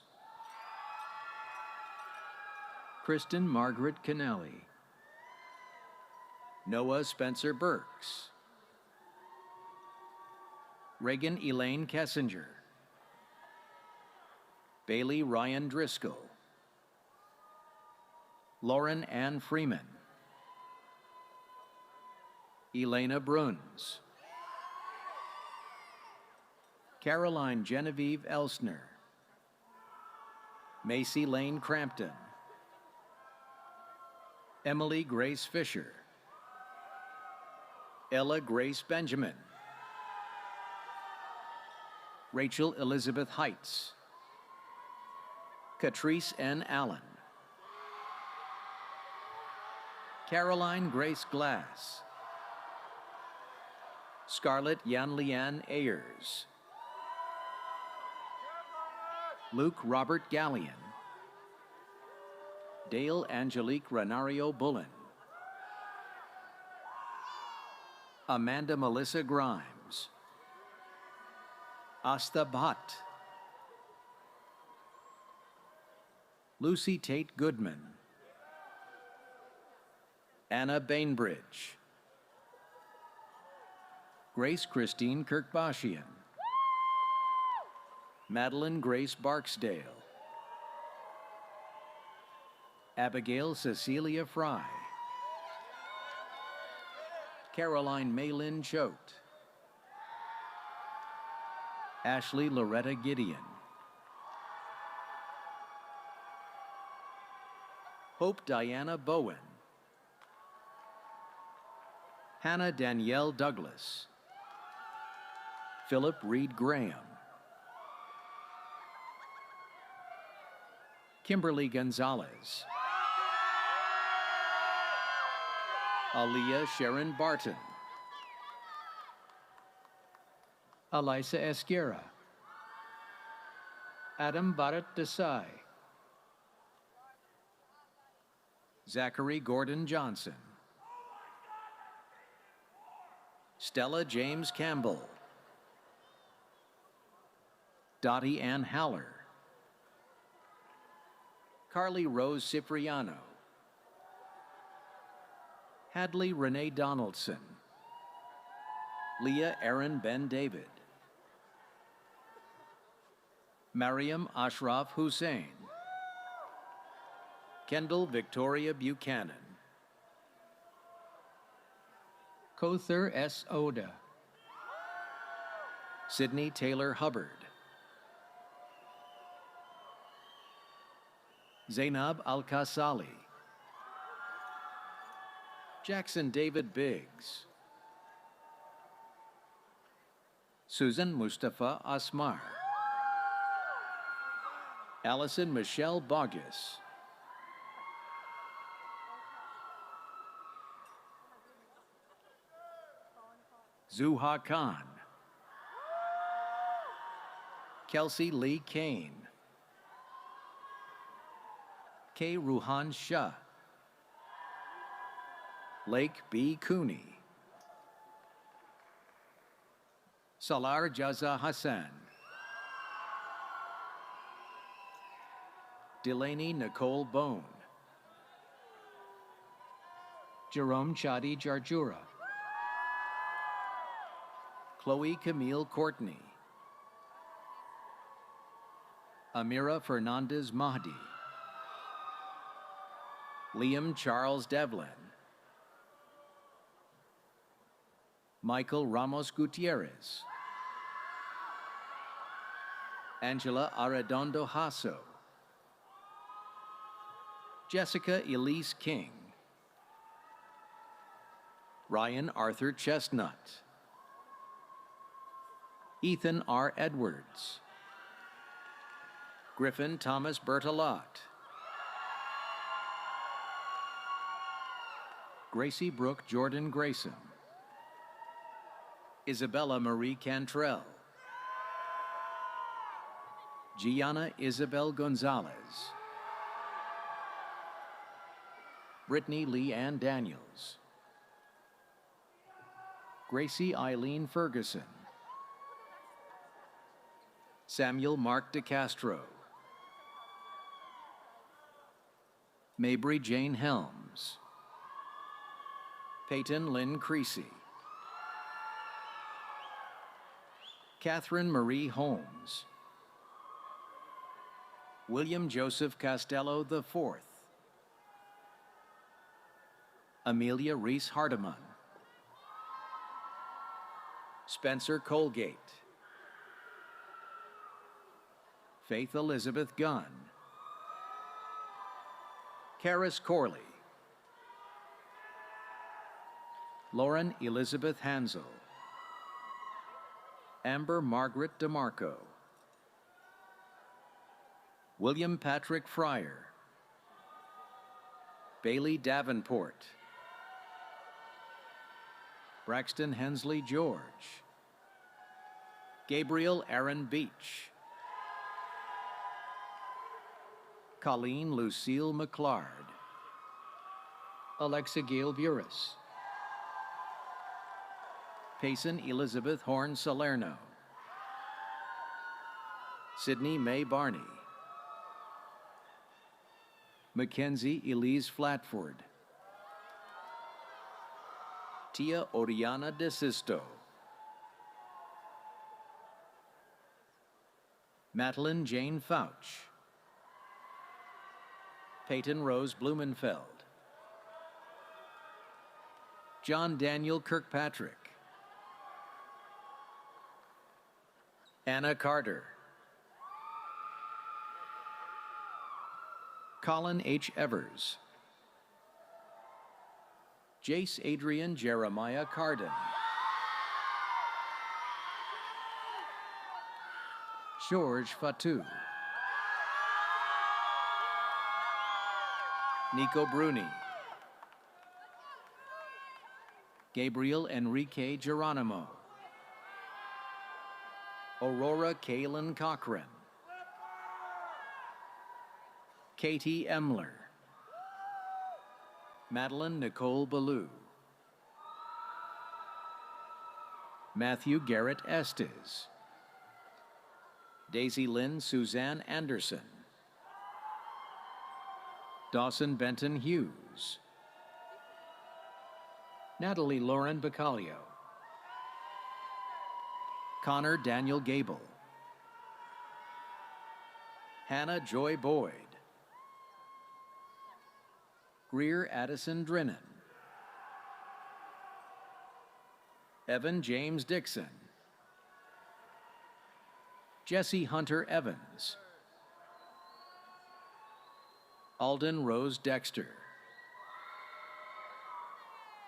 E: Kristen Margaret Kennelly. Noah Spencer Burks. Reagan Elaine Kessinger, Bailey Ryan Driscoll, Lauren Ann Freeman, Elena Bruns, Caroline Genevieve Elsner, Macy Lane Crampton, Emily Grace Fisher, Ella Grace Benjamin, Rachel Elizabeth Heights, Catrice N. Allen, Caroline Grace Glass, Scarlett Yan Leanne Ayers, Luke Robert Gallion, Dale Angelique Renario Bullen, Amanda Melissa Grimes, Asta Bhatt, Lucy Tate Goodman, Anna Bainbridge, Grace Christine Kirkbashian, Madeline Grace Barksdale, Abigail Cecilia Fry, Caroline Maylin Choate, Ashley Loretta Gideon, Hope Diana Bowen, Hannah Danielle Douglas, Philip Reed Graham, Kimberly Gonzalez, Aaliyah Sharon Barton,
G: Elisa Esguerra, Adam Bharat Desai,
E: Zachary Gordon Johnson, Stella James Campbell, Dottie Ann Haller, Carly Rose Cipriano, Hadley Renee Donaldson, Leah Aaron Ben David, Mariam Ashraf Hussein, Kendall Victoria Buchanan,
G: Kother S. Oda,
E: Sydney Taylor Hubbard, Zainab Al-Kasali, Jackson David Biggs, Susan Mustafa Asmar, Allison Michelle Bogus, Zuha Khan, Kelsey Lee Kane, K. Ruhan Shah, Lake B. Cooney, Salar Jaza Hassan, Delaney Nicole Bone,
G: Jerome Chadi Jarjura,
E: Chloe Camille Courtney, Amira Fernandez Mahdi, Liam Charles Devlin, Michael Ramos Gutierrez, Angela Arredondo Hasso, Jessica Elise King, Ryan Arthur Chestnut, Ethan R. Edwards, Griffin Thomas Bertolot, Gracie Brooke Jordan Grayson, Isabella Marie Cantrell, Gianna Isabel Gonzalez, Brittany Lee Ann Daniels, Gracie Eileen Ferguson, Samuel Mark DeCastro, Mabry Jane Helms, Peyton Lynn Creasy, Catherine Marie Holmes. William Joseph Costello IV. Amelia Reese Hardiman. Spencer Colgate. Faith Elizabeth Gunn. Karis Corley. Lauren Elizabeth Hansel. Amber Margaret DeMarco. William Patrick Fryer. Bailey Davenport. Braxton Hensley George. Gabriel Aaron Beach. Colleen Lucille McClard.
G: Alexa Gail Buris.
E: Payson Elizabeth Horn Salerno. Sydney Mae Barney. Mackenzie Elise Flatford. Tia Oriana DeSisto. Madeline Jane Fouch. Peyton Rose Blumenfeld. John Daniel Kirkpatrick. Anna Carter. Colin H. Evers. Jace Adrian Jeremiah Carden. George Fatou. Nico Bruni. Gabriel Enrique Geronimo. Aurora Kaylin Cochran. Katie Emler. Madeline Nicole Ballou. Matthew Garrett Estes. Daisy Lynn Suzanne Anderson. Dawson Benton Hughes.
G: Natalie Lauren Bacalio.
E: Connor Daniel Gable. Hannah Joy Boyd. Greer Addison Drennan. Evan James Dixon. Jesse Hunter Evans. Alden Rose Dexter.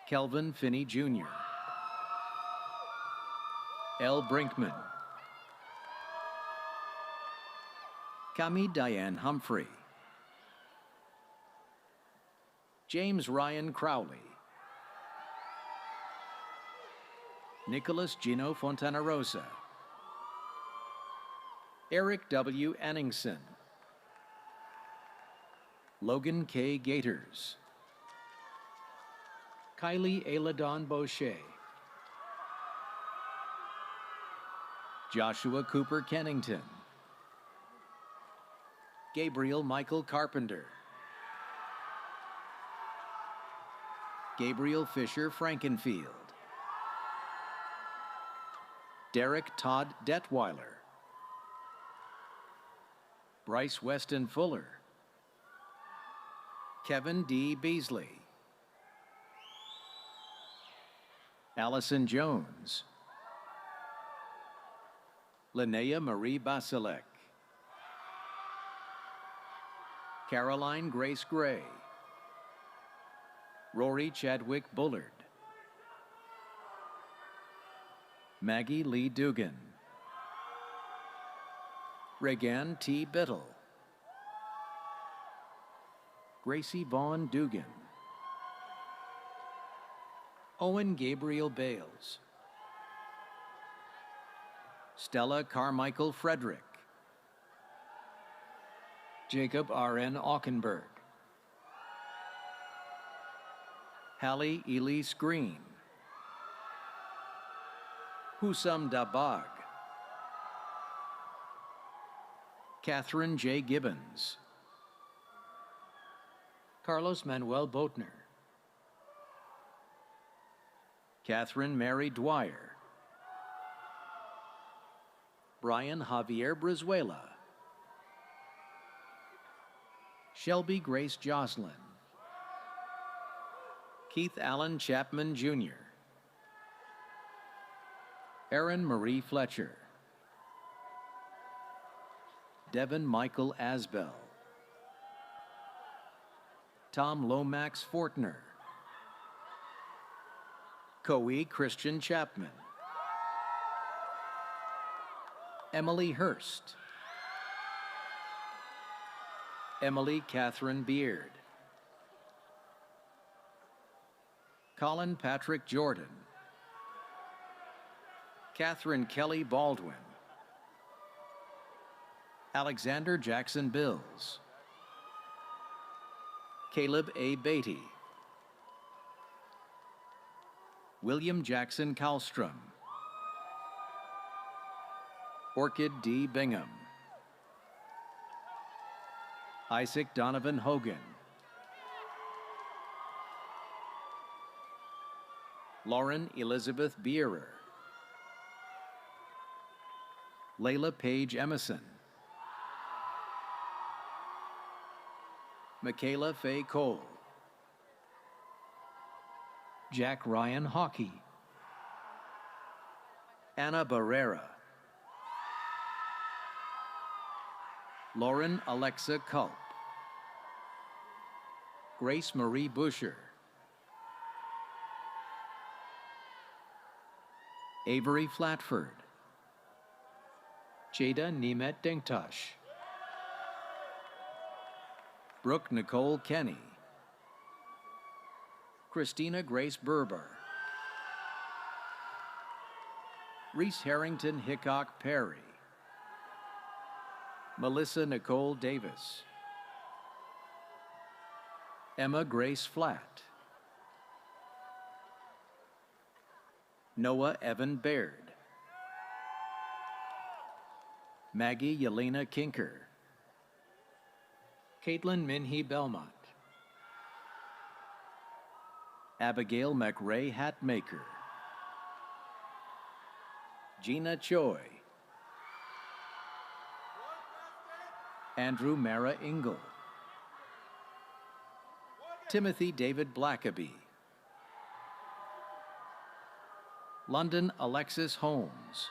E: Kelvin Finney Jr. L. Brinkman. Kami Diane Humphrey. James Ryan Crowley. Nicholas Gino Fontanarosa. Eric W. Anningson. Logan K. Gators.
G: Kylie Aladon Boucher.
E: Joshua Cooper Kennington. Gabriel Michael Carpenter. Gabriel Fisher Frankenfield. Derek Todd Detweiler. Bryce Weston Fuller. Kevin D. Beasley. Allison Jones. Linnea Marie Basilek. Caroline Grace Gray. Rory Chadwick Bullard. Maggie Lee Dugan. Regan T. Biddle. Gracie Vaughn Dugan.
G: Owen Gabriel Bales.
E: Stella Carmichael Frederick.
G: Jacob R.N. Aukenberg.
E: Hallie Elise Green. Husam Dabag. Catherine J. Gibbons.
G: Carlos Manuel Boatner.
E: Catherine Mary Dwyer. Brian Javier Brizuela, Shelby Grace Jocelyn, Keith Allen Chapman Jr., Erin Marie Fletcher, Devin Michael Asbell, Tom Lomax Fortner, Coe Christian Chapman, Emily Hurst, Emily Catherine Beard, Colin Patrick Jordan, Catherine Kelly Baldwin, Alexander Jackson Bills, Caleb A. Beatty, William Jackson Kallstrom, Orchid D. Bingham, Isaac Donovan Hogan, Lauren Elizabeth Bierer, Layla Paige Emerson, Michaela Faye Cole,
G: Jack Ryan Hockey,
E: Anna Barrera, Lauren Alexa Culp, Grace Marie Busher, Avery Flatford,
G: Jada Nimet Denktash,
E: Brooke Nicole Kenny, Christina Grace Berber, Reese Harrington Hickok Perry, Melissa Nicole Davis, Emma Grace Flatt, Noah Evan Baird, Maggie Yelena Kinker,
G: Caitlin Minhee Belmont,
E: Abigail McRae Hatmaker, Gina Choi, Andrew Mara Ingle, Timothy David Blackaby, London Alexis Holmes,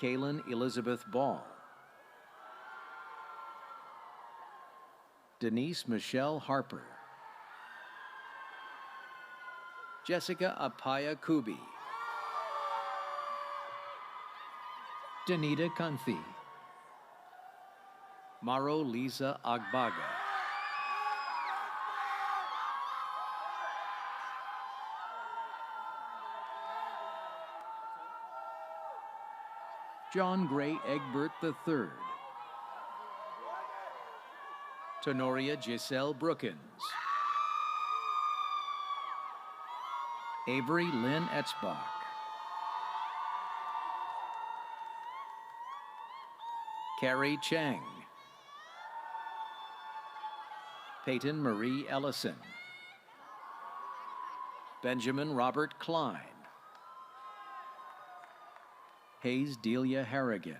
E: Kaylin Elizabeth Ball, Denise Michelle Harper, Jessica Apaya Kubi,
G: Danita Kunthi,
E: Maro Lisa Agbaga, John Gray Egbert III, Tenoria Giselle Brookins, Avery Lynn Etzbach, Carrie Chang, Peyton Marie Ellison, Benjamin Robert Klein, Hayes Delia Harrigan,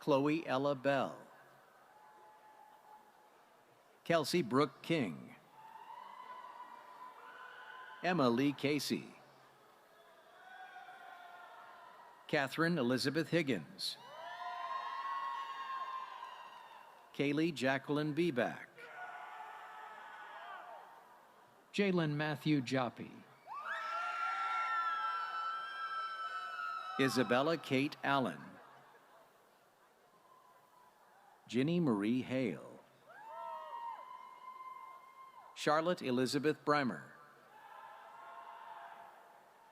E: Chloe Ella Bell, Kelsey Brooke King, Emma Lee Casey, Catherine Elizabeth Higgins, Kaylee Jacqueline Beback,
G: Jalen Matthew Joppi,
E: Isabella Kate Allen, Ginny Marie Hale, Charlotte Elizabeth Breimer,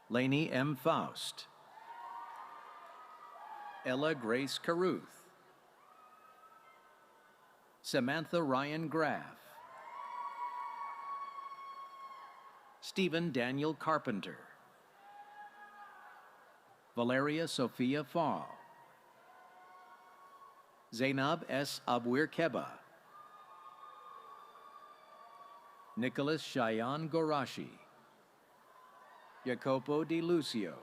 E: Lainey M. Faust, Ella Grace Caruth, Samantha Ryan Graff, Stephen Daniel Carpenter, Valeria Sophia Fall, Zainab S. Abwir Keba, Nicholas Shayan Gorashi, Jacopo Di Lucio,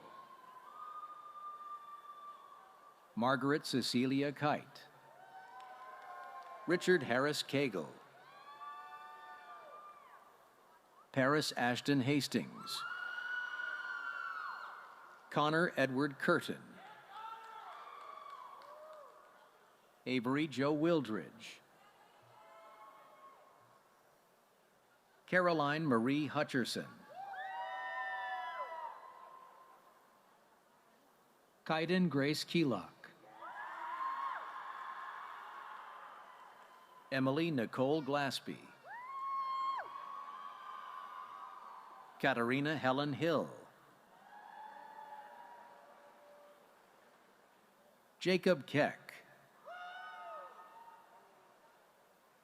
E: Margaret Cecilia Kite, Richard Harris Cagle, Paris Ashton Hastings, Connor Edward Curtin, Avery Joe Wildridge, Caroline Marie Hutcherson,
G: Kaiden Grace Keelock,
E: Emily Nicole Glaspie, Katarina Helen Hill, Jacob Keck,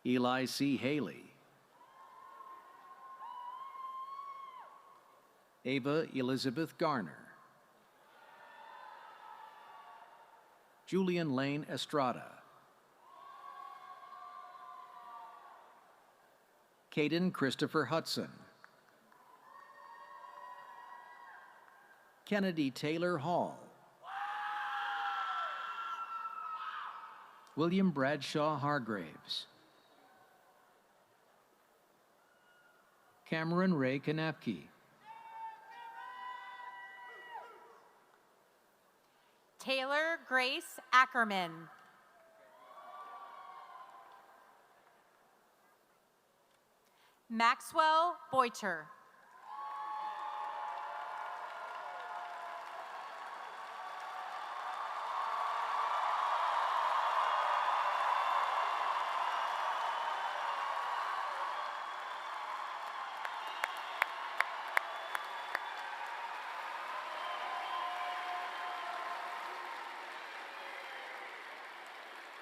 E: Eli C. Haley, Ava Elizabeth Garner, Julian Lane Estrada, Caden Christopher Hudson, Kennedy Taylor Hall,
G: William Bradshaw Hargraves, Cameron Ray Kanapke,
B: Taylor Grace Ackerman. Maxwell Boiter.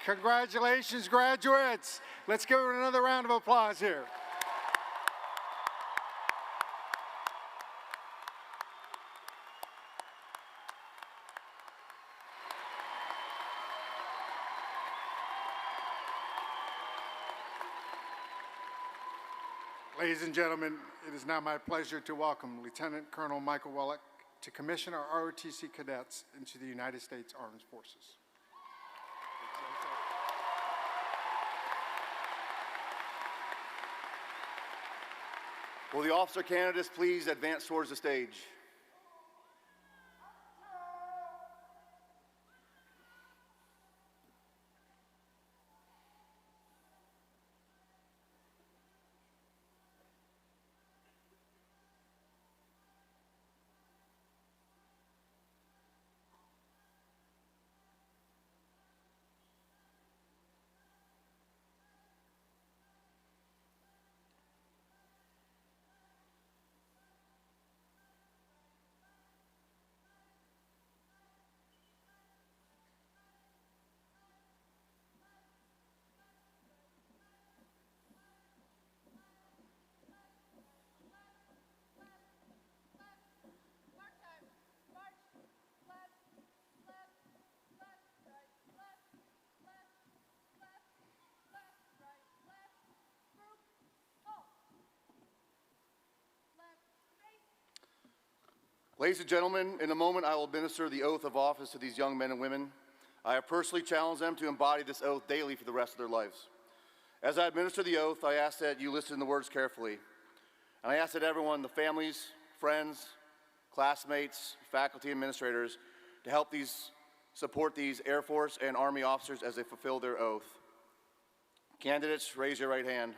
C: Congratulations, graduates. Let's give it another round of applause here. Ladies and gentlemen, it is now my pleasure to welcome Lieutenant Colonel Michael Wellick to commission our ROTC cadets into the United States Armed Forces.
H: Will the officer candidates please advance towards the stage? Ladies and gentlemen, in a moment I will administer the oath of office to these young men and women. I have personally challenged them to embody this oath daily for the rest of their lives. As I administer the oath, I ask that you listen to the words carefully. And I ask that everyone, the families, friends, classmates, faculty, administrators, to help support these Air Force and Army officers as they fulfill their oath. Candidates, raise your right hand.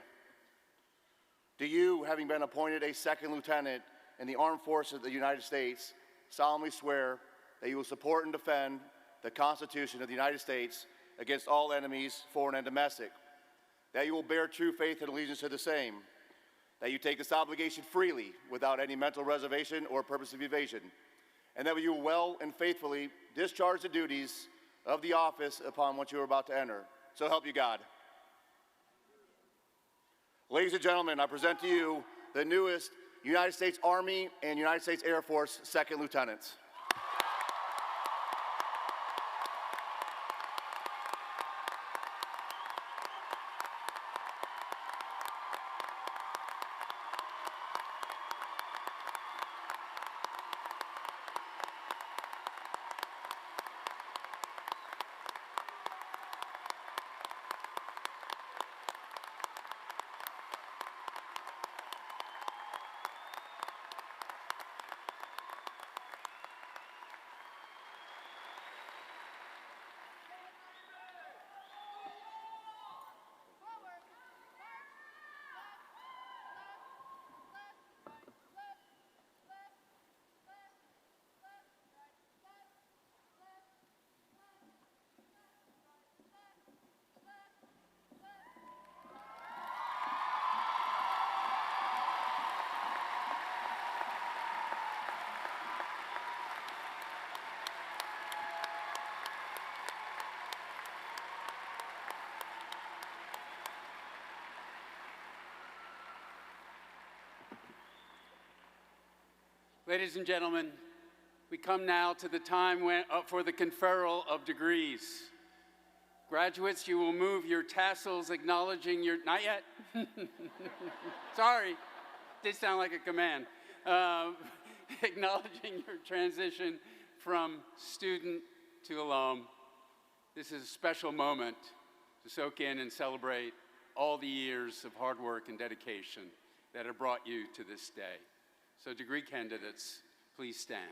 H: Do you, having been appointed a second lieutenant in the Armed Forces of the United States, solemnly swear that you will support and defend the Constitution of the United States against all enemies, foreign and domestic, that you will bear true faith and allegiance to the same, that you take this obligation freely without any mental reservation or purpose of evasion, and that you will well and faithfully discharge the duties of the office upon which you are about to enter. So help you God. Ladies and gentlemen, I present to you the newest United States Army and United States Air Force second lieutenants.
D: Ladies and gentlemen, we come now to the time for the conferral of degrees. Graduates, you will move your tassels acknowledging your, not yet. Sorry, did sound like a command. Acknowledging your transition from student to alum. This is a special moment to soak in and celebrate all the years of hard work and dedication that have brought you to this day. So degree candidates, please stand.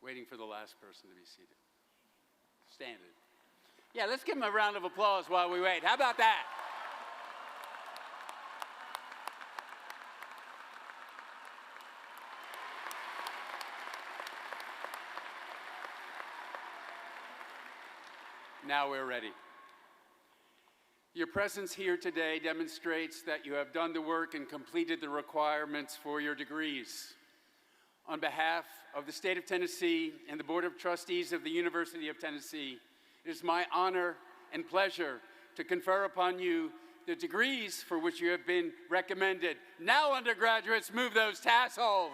D: Waiting for the last person to be seated. Standing. Yeah, let's give them a round of applause while we wait. How about that? Now we're ready. Your presence here today demonstrates that you have done the work and completed the requirements for your degrees. On behalf of the state of Tennessee and the Board of Trustees of the University of Tennessee, it is my honor and pleasure to confer upon you the degrees for which you have been recommended. Now, undergraduates, move those tassels.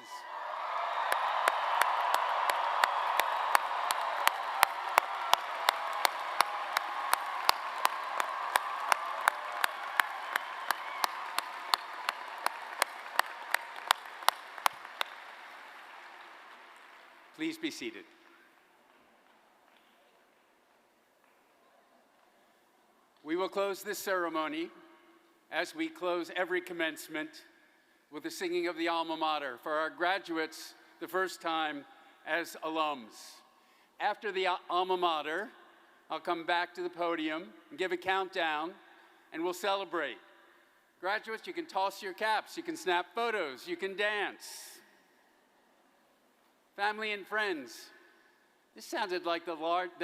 D: Please be seated. We will close this ceremony, as we close every commencement, with the singing of the alma mater for our graduates the first time as alums. After the alma mater, I'll come back to the podium and give a countdown, and we'll celebrate. Graduates, you can toss your caps, you can snap photos, you can dance. Family and friends, this sounded like the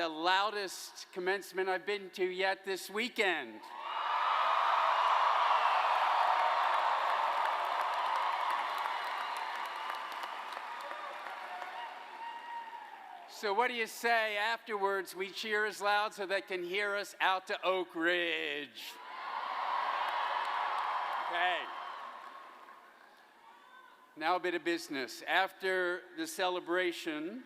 D: loudest commencement I've been to yet this weekend. So what do you say afterwards we cheer as loud so they can hear us out to Oak Ridge? Okay. Now a bit of business. After the celebration,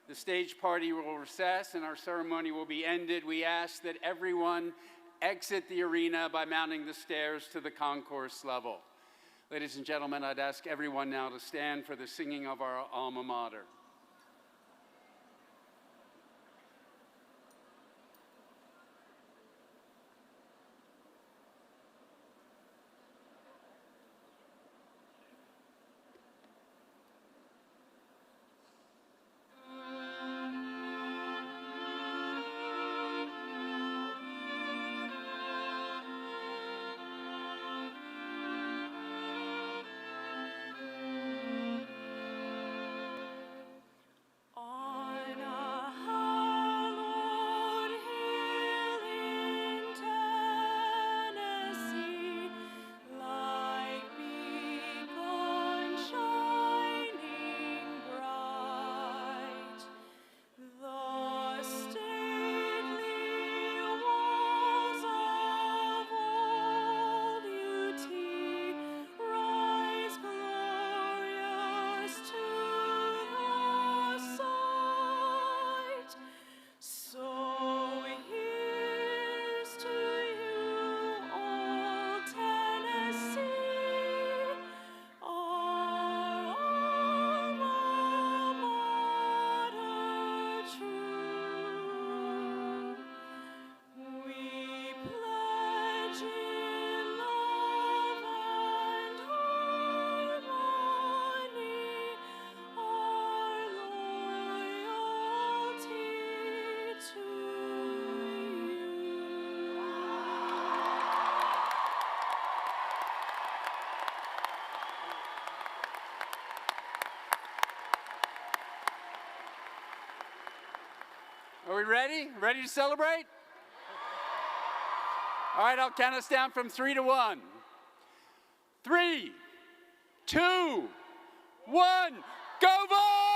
D: the stage party will recess and our ceremony will be ended. We ask that everyone exit the arena by mounting the stairs to the concourse level. Ladies and gentlemen, I'd ask everyone now to stand for the singing of our alma mater. Are we ready? Ready to celebrate? All right, I'll count us down from 3 to 1. 3, 2, 1, go Vols!